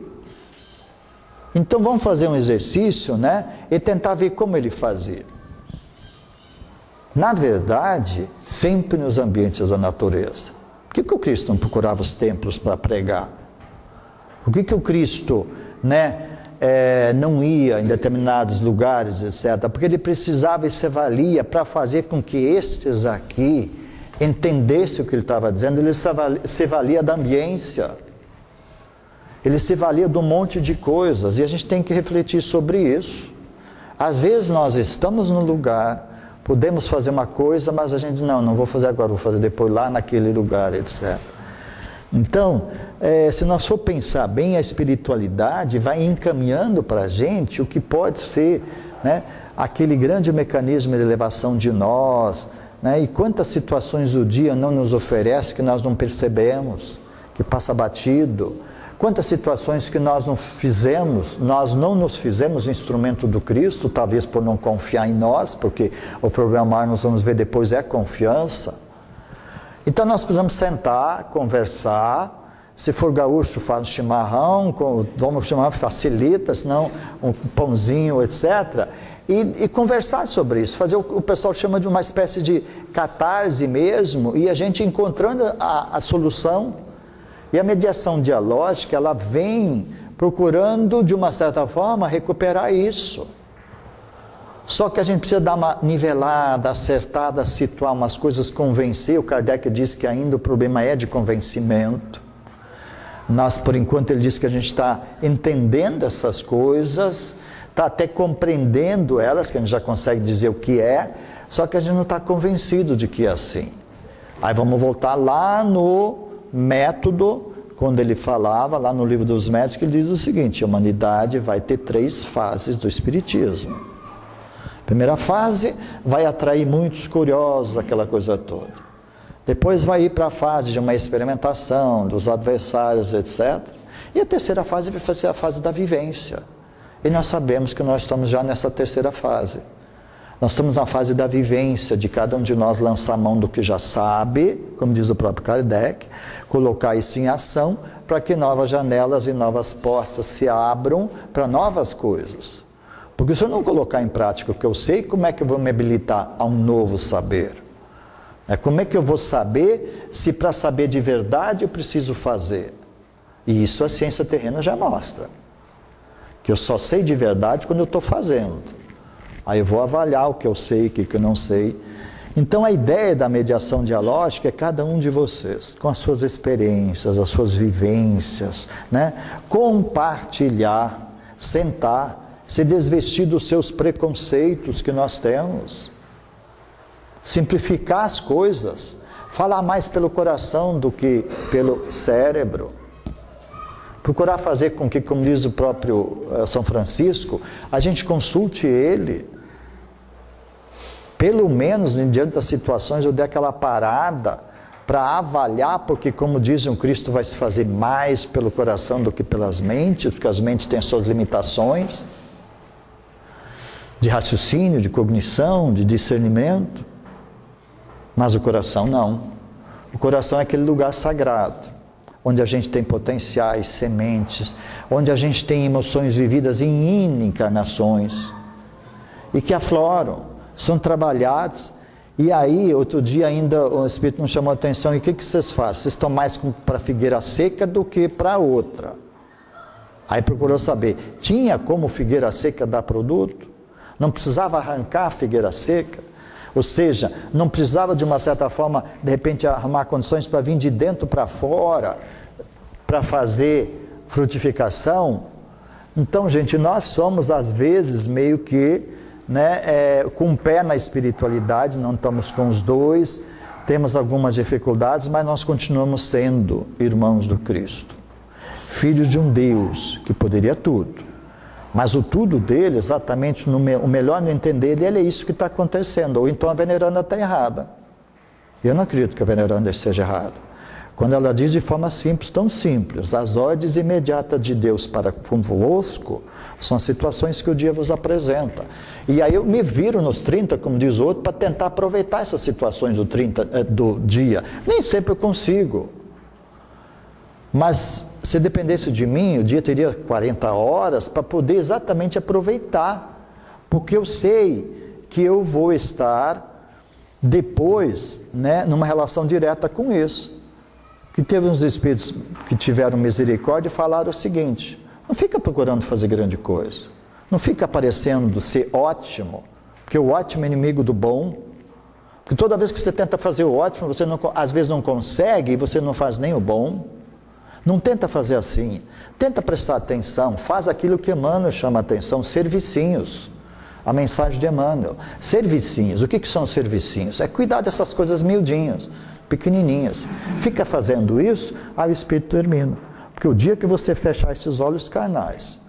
Então vamos fazer um exercício, né? E tentar ver como ele fazia. Na verdade, sempre nos ambientes da natureza. Por que o Cristo não procurava os templos para pregar? Por que o Cristo, né, não ia em determinados lugares, etc. Porque ele precisava e se valia para fazer com que estes aqui entendessem o que ele estava dizendo. Ele se valia da ambiência, ele se valia de um monte de coisas, e a gente tem que refletir sobre isso. Às vezes nós estamos no lugar, podemos fazer uma coisa, mas a gente não vou fazer agora, vou fazer depois lá naquele lugar, etc. Então, se nós for pensar bem, a espiritualidade vai encaminhando para a gente o que pode ser, né, aquele grande mecanismo de elevação de nós, né, e quantas situações do dia não nos oferece que nós não percebemos, que passa batido, quantas situações que nós não nos fizemos instrumento do Cristo, talvez por não confiar em nós, porque o problema maior, nós vamos ver depois, é a confiança. Então nós precisamos sentar, conversar. Se for gaúcho, faz um chimarrão, vamos chimarrão, facilita, senão um pãozinho, etc. E conversar sobre isso, fazer o pessoal chama de uma espécie de catarse mesmo, e a gente encontrando a solução. E a mediação dialógica, ela vem procurando, de uma certa forma, recuperar isso. Só que a gente precisa dar uma nivelada, acertada, situar umas coisas, convencer. O Kardec diz que ainda o problema é de convencimento. Nós, por enquanto, ele diz que a gente está entendendo essas coisas, está até compreendendo elas, que a gente já consegue dizer o que é, só que a gente não está convencido de que é assim. Aí vamos voltar lá no método, quando ele falava, lá no Livro dos Médiuns, que ele diz o seguinte: a humanidade vai ter 3 fases do Espiritismo. Primeira fase, vai atrair muitos curiosos, aquela coisa toda. Depois vai ir para a fase de uma experimentação, dos adversários, etc. E a terceira fase vai ser a fase da vivência. E nós sabemos que nós estamos já nessa terceira fase. Nós estamos na fase da vivência, de cada um de nós lançar a mão do que já sabe, como diz o próprio Kardec, colocar isso em ação, para que novas janelas e novas portas se abram para novas coisas. Porque se eu não colocar em prática o que eu sei, como é que eu vou me habilitar a um novo saber? Como é que eu vou saber se para saber de verdade eu preciso fazer? E isso a ciência terrena já mostra. Que eu só sei de verdade quando eu estou fazendo. Aí eu vou avaliar o que eu sei, o que eu não sei. Então a ideia da mediação dialógica é cada um de vocês, com as suas experiências, as suas vivências, né? Compartilhar, sentar, se desvestir dos seus preconceitos que nós temos. Simplificar as coisas, falar mais pelo coração do que pelo cérebro. Procurar fazer com que, como diz o próprio São Francisco, a gente consulte ele. Pelo menos, diante das situações, eu dei aquela parada para avaliar, porque, como diz o Cristo, vai se fazer mais pelo coração do que pelas mentes, porque as mentes têm suas limitações de raciocínio, de cognição, de discernimento. Mas o coração não. O coração é aquele lugar sagrado, onde a gente tem potenciais, sementes, onde a gente tem emoções vividas em encarnações e que afloram, são trabalhados. E aí, outro dia ainda o Espírito nos chamou a atenção: e o que vocês fazem? Vocês estão mais para a figueira seca do que para outra. Aí procurou saber, tinha como figueira seca dar produto? Não precisava arrancar a figueira seca? Ou seja, não precisava de uma certa forma, de repente, arrumar condições para vir de dentro para fora, para fazer frutificação? Então, gente, nós somos às vezes meio que, com um pé na espiritualidade, não estamos com os dois, temos algumas dificuldades, mas nós continuamos sendo irmãos do Cristo, filhos de um Deus que poderia tudo. Mas o tudo dele, exatamente, o melhor no entender dele é isso que está acontecendo. Ou então a veneranda está errada. Eu não acredito que a veneranda esteja errada. Quando ela diz de forma simples, tão simples: as ordens imediatas de Deus para convosco são as situações que o dia vos apresenta. E aí eu me viro nos 30, como diz o outro, para tentar aproveitar essas situações do dia. Nem sempre eu consigo. Mas se dependesse de mim, o dia teria 40 horas para poder exatamente aproveitar, porque eu sei que eu vou estar depois, numa relação direta com isso. Que teve uns espíritos que tiveram misericórdia e falaram o seguinte: não fica procurando fazer grande coisa, não fica aparecendo ser ótimo, porque o ótimo é inimigo do bom. Porque toda vez que você tenta fazer o ótimo, você às vezes não consegue e você não faz nem o bom. Não tenta fazer assim, tenta prestar atenção, faz aquilo que Emmanuel chama a atenção, servicinhos. A mensagem de Emmanuel, servicinhos. O que são servicinhos? É cuidar dessas coisas miudinhas, pequenininhas. Fica fazendo isso, aí o Espírito termina. Porque o dia que você fechar esses olhos carnais,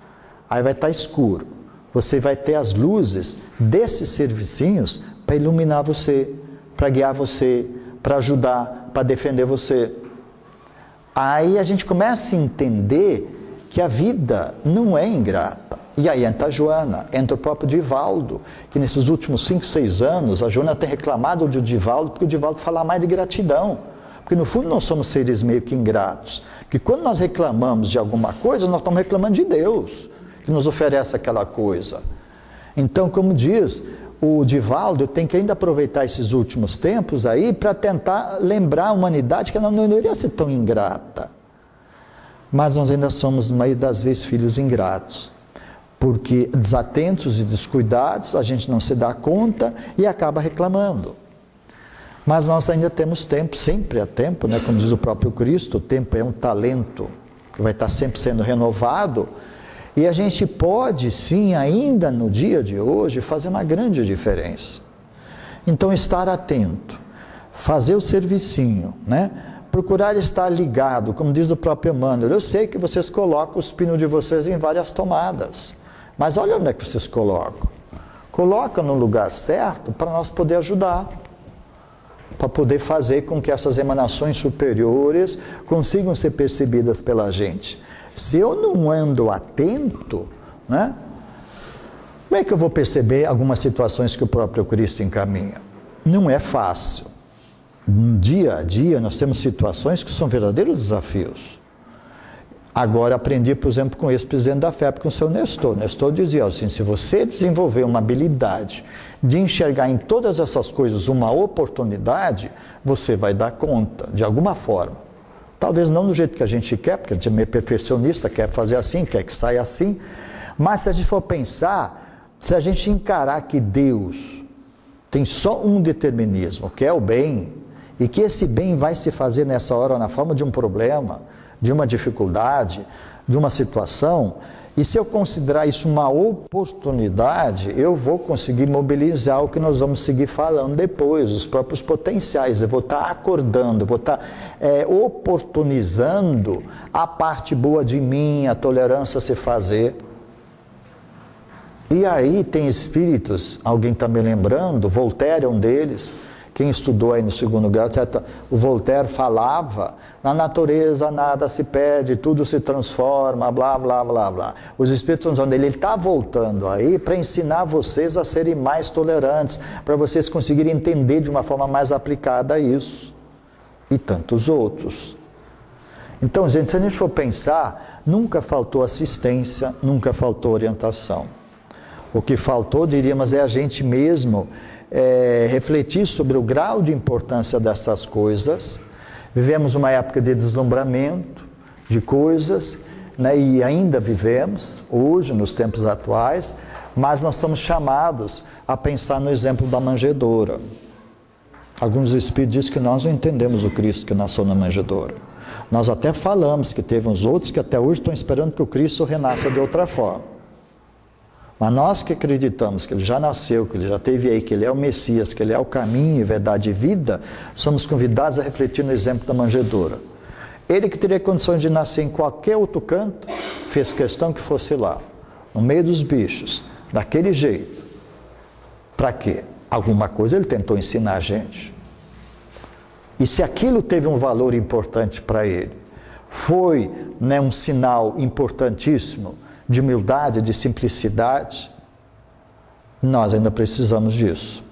aí vai estar escuro. Você vai ter as luzes desses servicinhos para iluminar você, para guiar você, para ajudar, para defender você. Aí a gente começa a entender que a vida não é ingrata. E aí entra a Joana, entra o próprio Divaldo, que nesses últimos 5, 6 anos, a Joana tem reclamado do Divaldo, porque o Divaldo fala mais de gratidão. Porque no fundo nós somos seres meio que ingratos. Que quando nós reclamamos de alguma coisa, nós estamos reclamando de Deus, que nos oferece aquela coisa. Então, como diz o Divaldo, eu tenho que ainda aproveitar esses últimos tempos aí para tentar lembrar a humanidade que ela não deveria ser tão ingrata. Mas nós ainda somos, na maioria das vezes, filhos ingratos. Porque desatentos e descuidados, a gente não se dá conta e acaba reclamando. Mas nós ainda temos tempo, sempre há tempo, né? Como diz o próprio Cristo, o tempo é um talento que vai estar sempre sendo renovado. E a gente pode, sim, ainda no dia de hoje, fazer uma grande diferença. Então, estar atento, fazer o servicinho, né? Procurar estar ligado, como diz o próprio Emmanuel. Eu sei que vocês colocam os pinos de vocês em várias tomadas, mas olha onde é que vocês colocam. Coloca no lugar certo para nós poder ajudar, para poder fazer com que essas emanações superiores consigam ser percebidas pela gente. Se eu não ando atento, né? Como é que eu vou perceber algumas situações que o próprio Cristo encaminha? Não é fácil. No dia a dia nós temos situações que são verdadeiros desafios. Agora aprendi, por exemplo, com o ex-presidente da FEP, com o seu Nestor. Nestor dizia assim, se você desenvolver uma habilidade de enxergar em todas essas coisas uma oportunidade, você vai dar conta, de alguma forma. Talvez não do jeito que a gente quer, porque a gente é meio perfeccionista, quer fazer assim, quer que saia assim. Mas se a gente for pensar, se a gente encarar que Deus tem só um determinismo, que é o bem, e que esse bem vai se fazer nessa hora na forma de um problema, de uma dificuldade, de uma situação, e se eu considerar isso uma oportunidade, eu vou conseguir mobilizar o que nós vamos seguir falando depois, os próprios potenciais. Eu vou estar acordando, vou estar oportunizando a parte boa de mim, a tolerância a se fazer. E aí tem espíritos, alguém está me lembrando, Voltaire é um deles, quem estudou aí no segundo grau, o Voltaire falava, na natureza nada se perde, tudo se transforma, blá, blá, blá, blá. Os espíritos estão dizendo, ele está voltando aí para ensinar vocês a serem mais tolerantes, para vocês conseguirem entender de uma forma mais aplicada isso. E tantos outros. Então, gente, se a gente for pensar, nunca faltou assistência, nunca faltou orientação. O que faltou, diríamos, é a gente mesmo refletir sobre o grau de importância dessas coisas. Vivemos uma época de deslumbramento de coisas, né, e ainda vivemos, hoje, nos tempos atuais, mas nós somos chamados a pensar no exemplo da manjedoura. Alguns espíritos dizem que nós não entendemos o Cristo que nasceu na manjedoura. Nós até falamos que teve uns outros que até hoje estão esperando que o Cristo renasça de outra forma. Mas nós que acreditamos que Ele já nasceu, que Ele já esteve aí, que Ele é o Messias, que Ele é o caminho, verdade e vida, somos convidados a refletir no exemplo da manjedoura. Ele que teria condições de nascer em qualquer outro canto, fez questão que fosse lá, no meio dos bichos, daquele jeito. Para quê? Alguma coisa Ele tentou ensinar a gente. E se aquilo teve um valor importante para Ele, foi, né, um sinal importantíssimo de humildade, de simplicidade, nós ainda precisamos disso.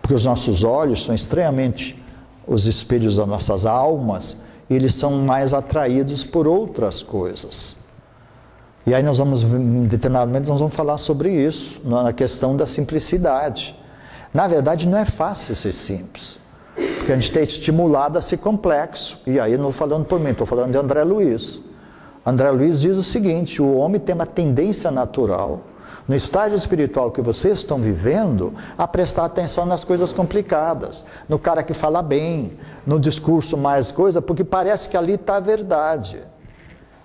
Porque os nossos olhos são extremamente os espelhos das nossas almas, e eles são mais atraídos por outras coisas. E aí nós vamos, em determinado momento, nós vamos falar sobre isso, na questão da simplicidade. Na verdade, não é fácil ser simples, porque a gente é estimulado a ser complexo. E aí não estou falando por mim, estou falando de André Luiz. André Luiz diz o seguinte, o homem tem uma tendência natural, no estágio espiritual que vocês estão vivendo, a prestar atenção nas coisas complicadas, no cara que fala bem, no discurso mais coisa, porque parece que ali está a verdade.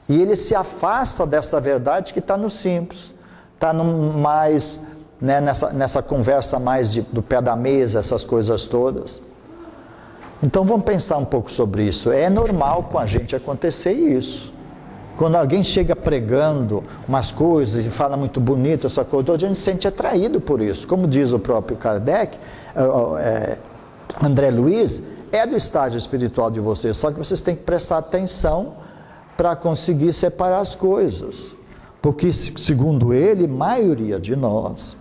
E ele se afasta dessa verdade que está no simples, está mais, né, nessa conversa mais do pé da mesa, essas coisas todas. Então vamos pensar um pouco sobre isso. É normal com a gente acontecer isso. Quando alguém chega pregando umas coisas e fala muito bonito, essa coisa, a gente se sente atraído por isso. Como diz o próprio Kardec, André Luiz, é do estágio espiritual de vocês, só que vocês têm que prestar atenção para conseguir separar as coisas. Porque, segundo ele, maioria de nós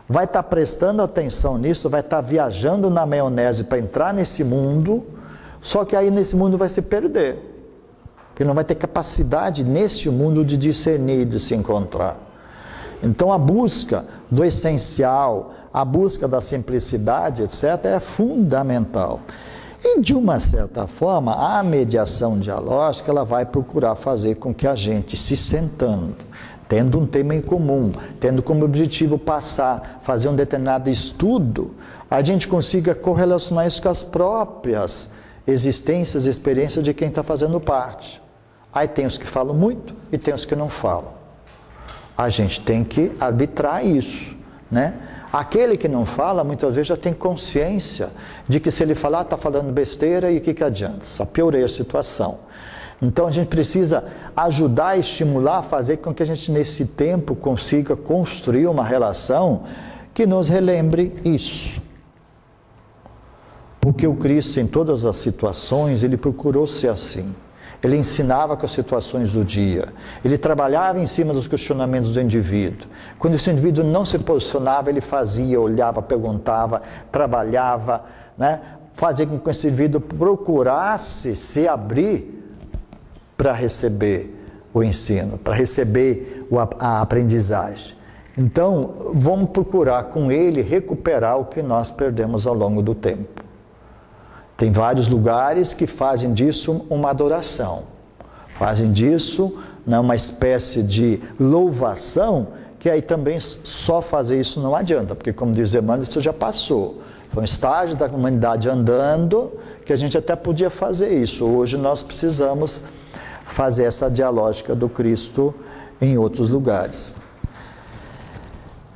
vai estar prestando atenção nisso, vai estar viajando na maionese para entrar nesse mundo, só que aí nesse mundo vai se perder. Ele não vai ter capacidade neste mundo de discernir, de se encontrar. Então a busca do essencial, a busca da simplicidade, etc., é fundamental. E, de uma certa forma, a mediação dialógica, ela vai procurar fazer com que a gente, se sentando, tendo um tema em comum, tendo como objetivo fazer um determinado estudo, a gente consiga correlacionar isso com as próprias existências e experiências de quem está fazendo parte. Aí tem os que falam muito e tem os que não falam. A gente tem que arbitrar isso, né? Aquele que não fala, muitas vezes já tem consciência de que se ele falar, está falando besteira e o que adianta? Só piorei a situação. Então a gente precisa ajudar, estimular, fazer com que a gente nesse tempo consiga construir uma relação que nos relembre isso. Porque o Cristo, em todas as situações, ele procurou ser assim. Ele ensinava com as situações do dia. Ele trabalhava em cima dos questionamentos do indivíduo. Quando esse indivíduo não se posicionava, ele fazia, olhava, perguntava, trabalhava, né? Fazia com que esse indivíduo procurasse se abrir para receber o ensino, para receber a aprendizagem. Então, vamos procurar com ele recuperar o que nós perdemos ao longo do tempo. Tem vários lugares que fazem disso uma adoração, fazem disso, né, uma espécie de louvação, que aí também só fazer isso não adianta, porque, como diz Emmanuel, isso já passou. Foi um estágio da humanidade andando que a gente até podia fazer isso. Hoje nós precisamos fazer essa dialógica do Cristo em outros lugares.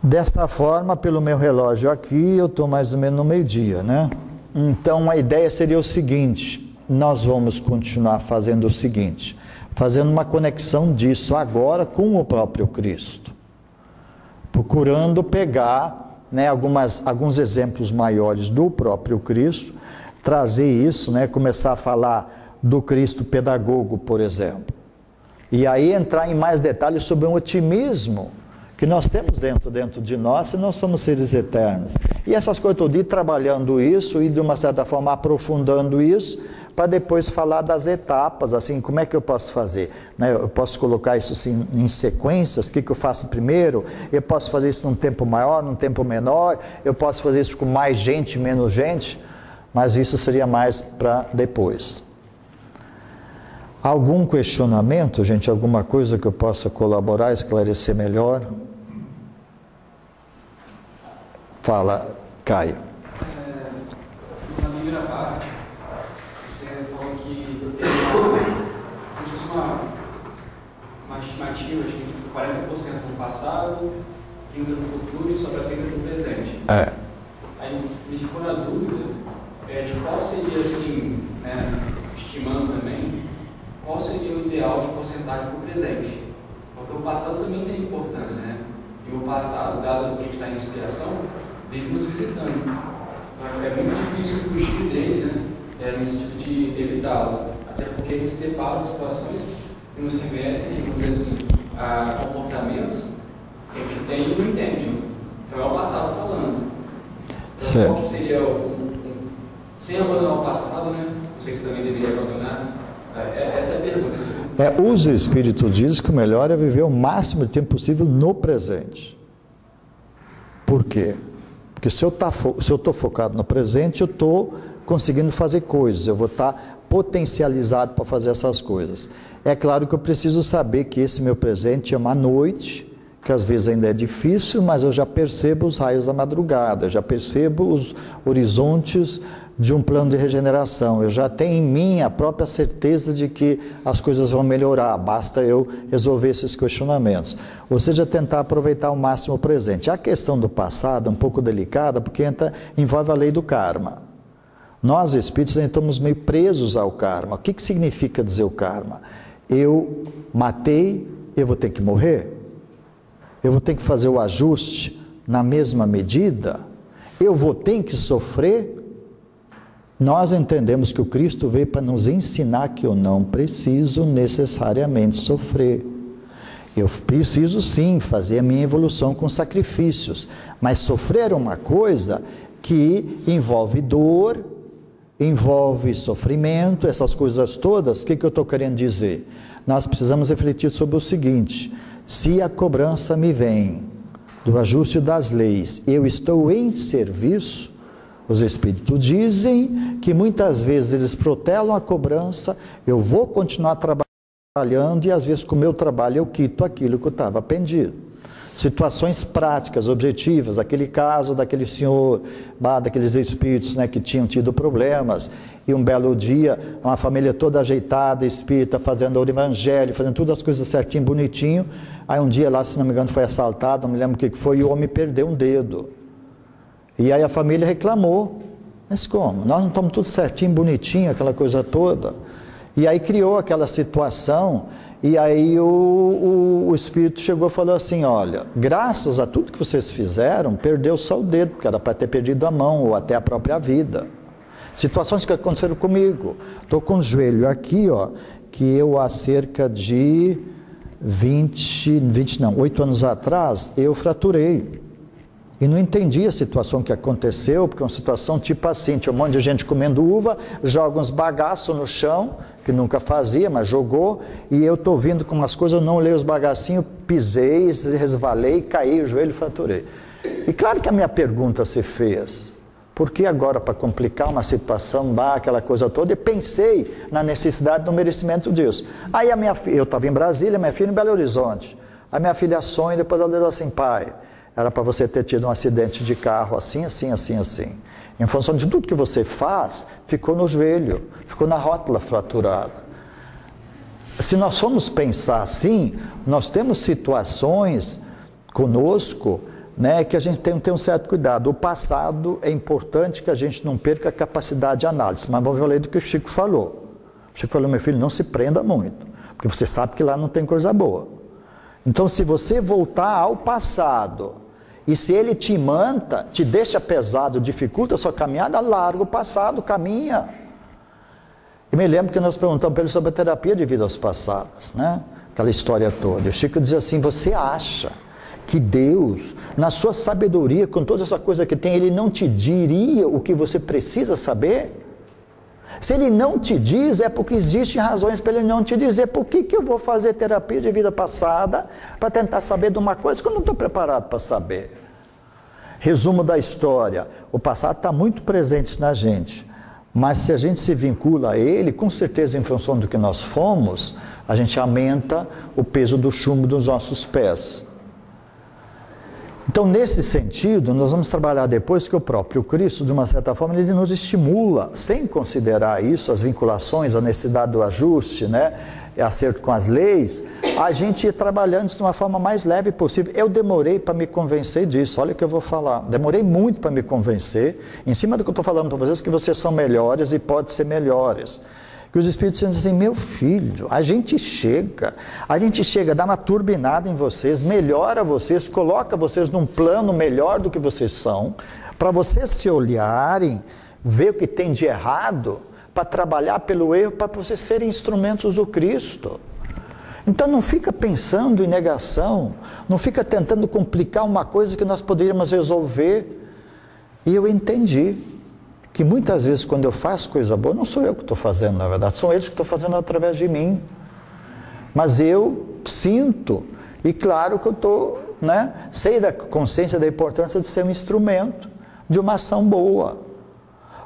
Desta forma, pelo meu relógio aqui, eu estou mais ou menos no meio-dia, né? Então a ideia seria o seguinte: nós vamos continuar fazendo o seguinte, fazendo uma conexão disso agora com o próprio Cristo, procurando pegar, né, alguns exemplos maiores do próprio Cristo, trazer isso, né, começar a falar do Cristo pedagogo, por exemplo, e aí entrar em mais detalhes sobre um otimismo que nós temos dentro de nós, se nós somos seres eternos. E essas coisas todo dia trabalhando isso e de uma certa forma aprofundando isso, para depois falar das etapas, assim, como é que eu posso fazer? Né? Eu posso colocar isso assim, em sequências, o que eu faço primeiro? Eu posso fazer isso num tempo maior, num tempo menor? Eu posso fazer isso com mais gente, menos gente? Mas isso seria mais para depois. Algum questionamento, gente? Alguma coisa que eu possa colaborar, esclarecer melhor? Fala, Caio. Na primeira parte, você falou que tem como se fosse uma estimativa, acho que de 40% no passado, 30% no futuro e sobra 30% no presente. Aí me ficou na dúvida de qual seria, assim, né, estimando também, qual seria o ideal de porcentagem para o presente. Porque o passado também tem importância, né? E o passado, dado que a gente está em expiação, vive nos visitando. Então, é muito difícil fugir dele, né? No sentido de evitá-lo. Até porque ele se depara com situações que nos remetem, digamos assim, a comportamentos que a gente tem e não entende. Então é o passado falando. Então, qual que seria sem abandonar o passado, né? Não sei se também deveria abandonar. Essa é a pergunta. Os Espíritos dizem que o melhor é viver o máximo de tempo possível no presente. Por quê? Porque se eu estou focado no presente, eu estou conseguindo fazer coisas, eu vou estar potencializado para fazer essas coisas. É claro que eu preciso saber que esse meu presente é uma noite, que às vezes ainda é difícil, mas eu já percebo os raios da madrugada, eu já percebo os horizontes de um plano de regeneração, eu já tenho em mim a própria certeza de que as coisas vão melhorar, basta eu resolver esses questionamentos. Ou seja, tentar aproveitar ao máximo o presente. A questão do passado é um pouco delicada, porque envolve a lei do karma. Nós, espíritos, estamos meio presos ao karma. O que significa dizer o karma? Eu matei, eu vou ter que morrer? Eu vou ter que fazer o ajuste na mesma medida? Eu vou ter que sofrer? Nós entendemos que o Cristo veio para nos ensinar que eu não preciso necessariamente sofrer. Eu preciso sim fazer a minha evolução com sacrifícios, mas sofrer é uma coisa que envolve dor, envolve sofrimento, essas coisas todas. O que eu estou querendo dizer? Nós precisamos refletir sobre o seguinte: se a cobrança me vem do ajuste das leis, eu estou em serviço Os espíritos dizem que muitas vezes eles protelam a cobrança, eu vou continuar trabalhando e às vezes com o meu trabalho eu quito aquilo que eu estava pendido. Situações práticas, objetivas, aquele caso daquele senhor, daqueles espíritos, né, que tinham tido problemas, e um belo dia, uma família toda ajeitada, espírita, fazendo o evangelho, fazendo todas as coisas certinho, bonitinho, aí um dia lá, se não me engano, foi assaltado, não me lembro o que foi, e o homem perdeu um dedo. E aí a família reclamou, mas como? Nós não estamos tudo certinho, bonitinho, aquela coisa toda. E aí criou aquela situação, e aí o espírito chegou e falou assim, olha, graças a tudo que vocês fizeram, perdeu só o dedo, porque era para ter perdido a mão, ou até a própria vida. Situações que aconteceram comigo. Estou com o joelho aqui, ó, que eu há cerca de 8 anos atrás, eu fraturei. E não entendi a situação que aconteceu, porque é uma situação tipo assim, tinha um monte de gente comendo uva, joga uns bagaços no chão, que nunca fazia, mas jogou, e eu estou vindo com umas coisas, eu não olhei os bagacinhos, pisei, resvalei, caí, o joelho fraturei. E claro que a minha pergunta se fez, por que agora para complicar uma situação, aquela coisa toda, e pensei na necessidade, no merecimento disso. Aí a minha filha, eu estava em Brasília, minha filha em Belo Horizonte, a minha filha sonha, depois ela diz assim, pai, era para você ter tido um acidente de carro assim, assim, assim, assim. Em função de tudo que você faz, ficou no joelho, ficou na rótula fraturada. Se nós formos pensar assim, nós temos situações conosco, né, que a gente tem que ter um certo cuidado. O passado é importante que a gente não perca a capacidade de análise, mas vamos ver do que o Chico falou. O Chico falou, meu filho, não se prenda muito, porque você sabe que lá não tem coisa boa. Então, se você voltar ao passado, e se ele te manta, te deixa pesado, dificulta a sua caminhada, larga o passado, caminha. E me lembro que nós perguntamos para ele sobre a terapia de vidas passadas, né? Aquela história toda. E o Chico dizia assim, você acha que Deus, na sua sabedoria, com toda essa coisa que tem, ele não te diria o que você precisa saber? Se ele não te diz, é porque existem razões para ele não te dizer. Por que eu vou fazer terapia de vida passada para tentar saber de uma coisa que eu não estou preparado para saber? Resumo da história, o passado está muito presente na gente, mas se a gente se vincula a ele, com certeza em função do que nós fomos, a gente aumenta o peso do chumbo dos nossos pés. Então, nesse sentido, nós vamos trabalhar depois que o próprio Cristo, de uma certa forma, ele nos estimula, sem considerar isso, as vinculações, a necessidade do ajuste, né, acerto com as leis, a gente ir trabalhando isso de uma forma mais leve possível. Eu demorei para me convencer disso, olha o que eu vou falar, demorei muito para me convencer, em cima do que eu estou falando para vocês, que vocês são melhores e podem ser melhores. Que os Espíritos dizem assim, meu filho, a gente chega, dá uma turbinada em vocês, melhora vocês, coloca vocês num plano melhor do que vocês são, para vocês se olharem, ver o que tem de errado, para trabalhar pelo erro, para vocês serem instrumentos do Cristo. Então não fica pensando em negação, não fica tentando complicar uma coisa que nós poderíamos resolver. E eu entendi que muitas vezes quando eu faço coisa boa, não sou eu que estou fazendo, na verdade, são eles que estão fazendo através de mim. Mas eu sinto, e claro que eu estou, né, sei da consciência da importância de ser um instrumento de uma ação boa.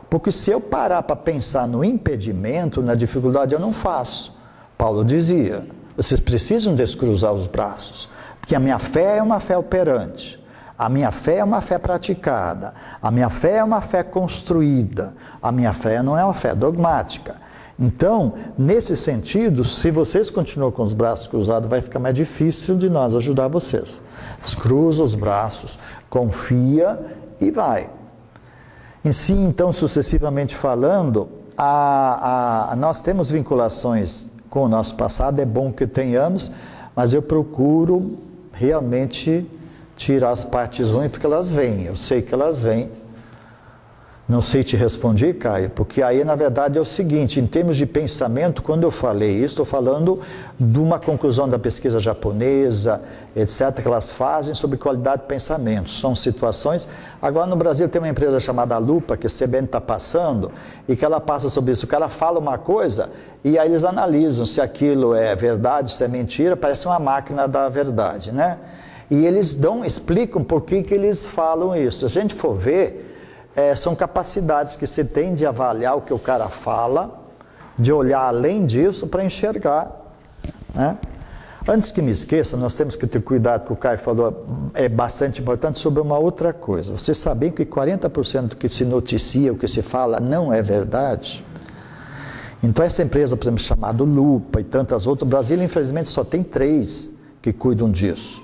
Porque se eu parar para pensar no impedimento, na dificuldade, eu não faço. Paulo dizia, vocês precisam descruzar os braços, porque a minha fé é uma fé operante. A minha fé é uma fé praticada, a minha fé é uma fé construída, a minha fé não é uma fé dogmática. Então, nesse sentido, se vocês continuam com os braços cruzados, vai ficar mais difícil de nós ajudar vocês. Cruza os braços, confia e vai. Em si, então, sucessivamente falando, nós temos vinculações com o nosso passado, é bom que tenhamos, mas eu procuro realmente tirar as partes ruins, porque elas vêm, eu sei que elas vêm. Não sei te responder, Caio, porque aí na verdade é o seguinte, em termos de pensamento, quando eu falei isso, estou falando de uma conclusão da pesquisa japonesa, etc., que elas fazem sobre qualidade de pensamento. São situações... Agora no Brasil tem uma empresa chamada Lupa, que a CBN está passando, e que ela passa sobre isso. O cara fala uma coisa, e aí eles analisam se aquilo é verdade, se é mentira, parece uma máquina da verdade, né? E eles explicam por que eles falam isso. Se a gente for ver, são capacidades que você tem de avaliar o que o cara fala, de olhar além disso para enxergar, né? Antes que me esqueça, nós temos que ter cuidado, que o Caio falou, é bastante importante, sobre uma outra coisa. Vocês sabem que 40% do que se noticia, o que se fala, não é verdade? Então essa empresa, por exemplo, chamada Lupa e tantas outras, o Brasil infelizmente só tem 3 que cuidam disso.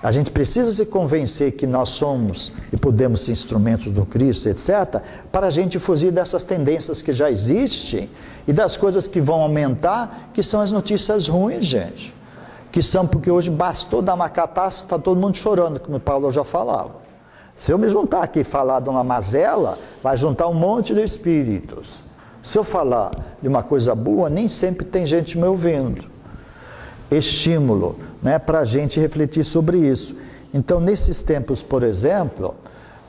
A gente precisa se convencer que nós somos e podemos ser instrumentos do Cristo, etc., para a gente fugir dessas tendências que já existem e das coisas que vão aumentar, que são as notícias ruins, gente. Que são porque hoje bastou dar uma catástrofe, está todo mundo chorando, como o Paulo já falava. Se eu me juntar aqui e falar de uma mazela, vai juntar um monte de espíritos. Se eu falar de uma coisa boa, nem sempre tem gente me ouvindo. Estímulo, né, para a gente refletir sobre isso. Então, nesses tempos, por exemplo,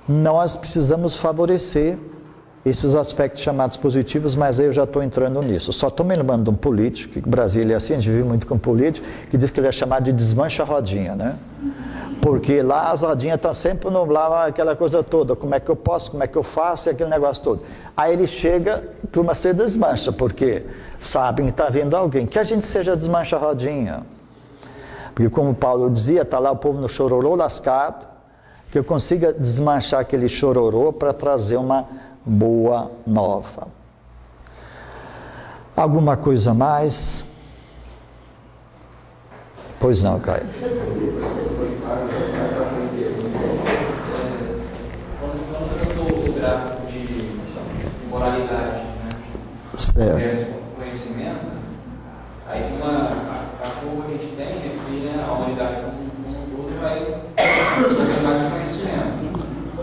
nós precisamos favorecer esses aspectos chamados positivos, mas aí eu já estou entrando nisso. Só estou me lembrando de um político, que Brasília é assim, a gente vive muito com político, que diz que ele é chamado de desmancha-rodinha, né? Porque lá as rodinhas estão sempre no lá, aquela coisa toda, como é que eu posso, como é que eu faço, e aquele negócio todo. Aí ele chega, a turma se desmancha, porque sabem que está vindo alguém. Que a gente seja desmancha-rodinha. Porque como Paulo dizia, está lá o povo no chororô lascado, que eu consiga desmanchar aquele chororô para trazer uma boa nova. Alguma coisa mais? Pois não, Caio. Quando você mostrou o gráfico de moralidade, né? Certo. Conhecimento, aí a curva que a gente tem é que, né, a humanidade como um todo vai ter mais conhecimento.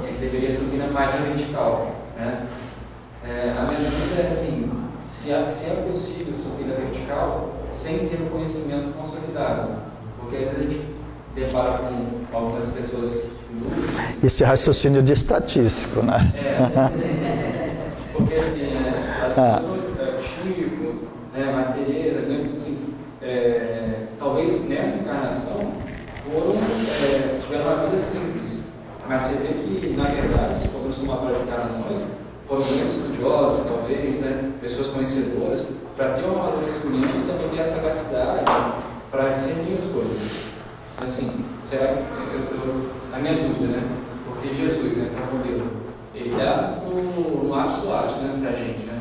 Ele deveria subir na página vertical. Né? A minha dúvida é assim, se é possível subir na vertical sem ter um conhecimento consolidado, porque às vezes a gente depara com algumas pessoas lúcidas. Esse raciocínio de estatístico, né? Porque assim, as pessoas, Chico, né, Maria Teresa, assim, talvez nessa encarnação tiveram uma vida simples, mas você vê que, na verdade, se for um somatório de encarnações, foram muito estudiosos, talvez, né, pessoas conhecedoras, para ter um amadurecimento e também ter essa sagacidade para discernir as coisas. Assim, será que, a minha dúvida, né, porque Jesus, né, para modelo, ele está no ápice do ápice, né, para a gente, né,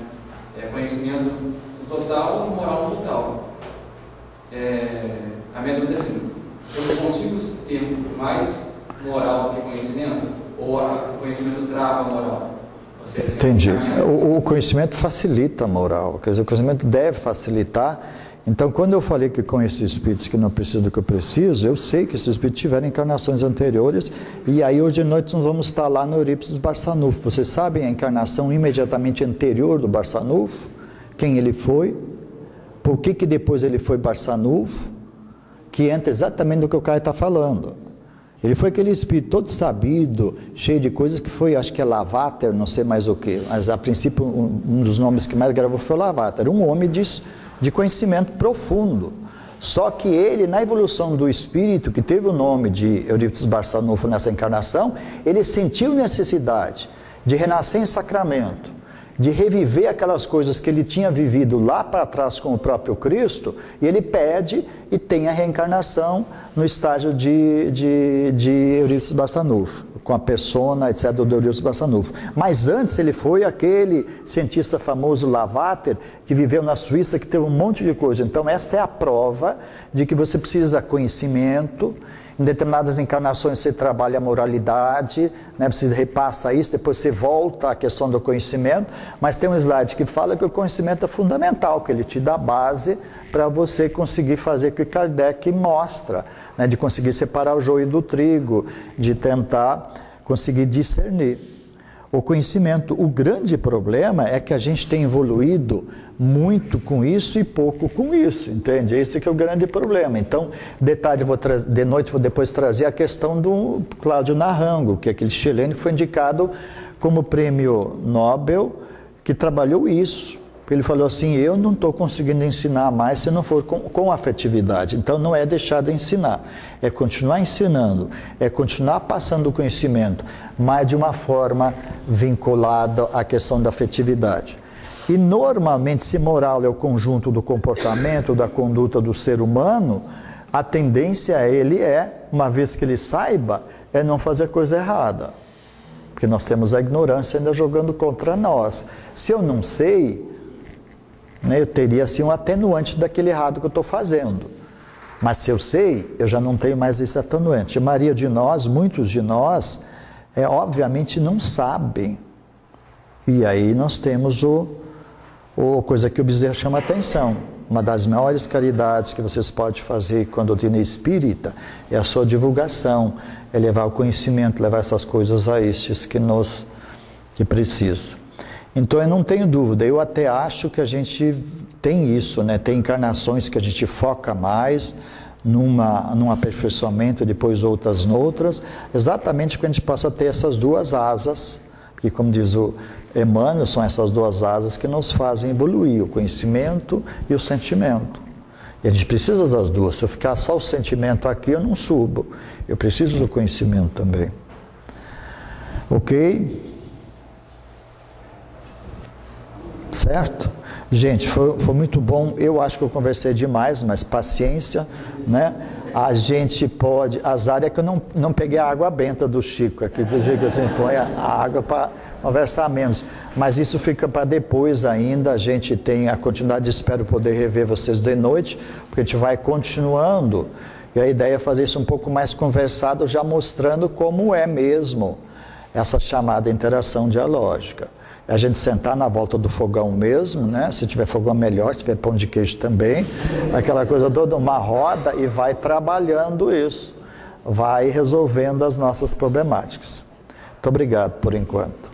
conhecimento total e moral total. A minha dúvida é assim, eu consigo ter mais moral do que conhecimento? Ou o conhecimento trava a moral? Entendi. O conhecimento facilita a moral, quer dizer, o conhecimento deve facilitar. Então, quando eu falei que conheço espíritos que não precisam do que eu preciso, eu sei que esses espíritos tiveram encarnações anteriores, e aí hoje de noite nós vamos estar lá no Eurípides Barçanufo. Vocês sabem a encarnação imediatamente anterior do Barçanufo? Quem ele foi? Por que depois ele foi Barçanufo? Que entra exatamente do que o Caio está falando. Ele foi aquele espírito todo sabido, cheio de coisas, que foi, acho que é Lavater, não sei mais o que, mas a princípio um dos nomes que mais gravou foi Lavater, um homem de conhecimento profundo. Só que ele, na evolução do espírito, que teve o nome de Eurípides Barçanufo nessa encarnação, ele sentiu necessidade de renascer em sacramento, de reviver aquelas coisas que ele tinha vivido lá para trás com o próprio Cristo, e ele pede e tem a reencarnação no estágio de Eurípides Barçanufo, com a persona, etc., do Eurípides Barçanufo. Mas antes ele foi aquele cientista famoso Lavater, que viveu na Suíça, que teve um monte de coisa. Então essa é a prova de que você precisa de conhecimento. Em determinadas encarnações você trabalha a moralidade, né? Você repassa isso, depois você volta à questão do conhecimento, mas tem um slide que fala que o conhecimento é fundamental, que ele te dá base para você conseguir fazer o que Kardec mostra, né? De conseguir separar o joio do trigo, de tentar conseguir discernir. O conhecimento, o grande problema é que a gente tem evoluído muito com isso e pouco com isso, entende? Esse que é o grande problema. Então, detalhe, de noite vou depois trazer a questão do Cláudio Naranjo, que é aquele chileno que foi indicado como prêmio Nobel, que trabalhou isso. Porque ele falou assim, eu não estou conseguindo ensinar mais se não for com afetividade. Então não é deixar de ensinar, é continuar ensinando, é continuar passando o conhecimento, mas de uma forma vinculada à questão da afetividade. E normalmente, se moral é o conjunto do comportamento, da conduta do ser humano, a tendência uma vez que ele saiba, é não fazer coisa errada. Porque nós temos a ignorância ainda jogando contra nós. Se eu não sei, né, eu teria assim um atenuante daquele errado que eu estou fazendo. Mas se eu sei, eu já não tenho mais esse atenuante. A maioria de nós, muitos de nós, obviamente não sabem. E aí nós temos coisa que o Bezerra chama atenção. Uma das maiores caridades que vocês podem fazer com a doutrina espírita é a sua divulgação, é levar o conhecimento, levar essas coisas a estes que precisam. Então eu não tenho dúvida, eu até acho que a gente tem isso, né? Tem encarnações que a gente foca mais num aperfeiçoamento, depois outras noutras, exatamente para que a gente possa ter essas duas asas, que como diz o Emmanuel, são essas duas asas que nos fazem evoluir, o conhecimento e o sentimento. E a gente precisa das duas, se eu ficar só o sentimento aqui, eu não subo, eu preciso do conhecimento também. Ok? Certo? Gente, foi muito bom. Eu acho que eu conversei demais, mas paciência, né? A gente pode... Azar é que eu não peguei a água benta do Chico aqui, porque assim, põe a água para conversar menos. Mas isso fica para depois ainda. A gente tem a continuidade, espero poder rever vocês de noite, porque a gente vai continuando. E a ideia é fazer isso um pouco mais conversado, já mostrando como é mesmo essa chamada interação dialógica. A gente sentar na volta do fogão mesmo, né? Se tiver fogão melhor, se tiver pão de queijo também, aquela coisa toda, uma roda, e vai trabalhando isso, vai resolvendo as nossas problemáticas. Muito obrigado por enquanto.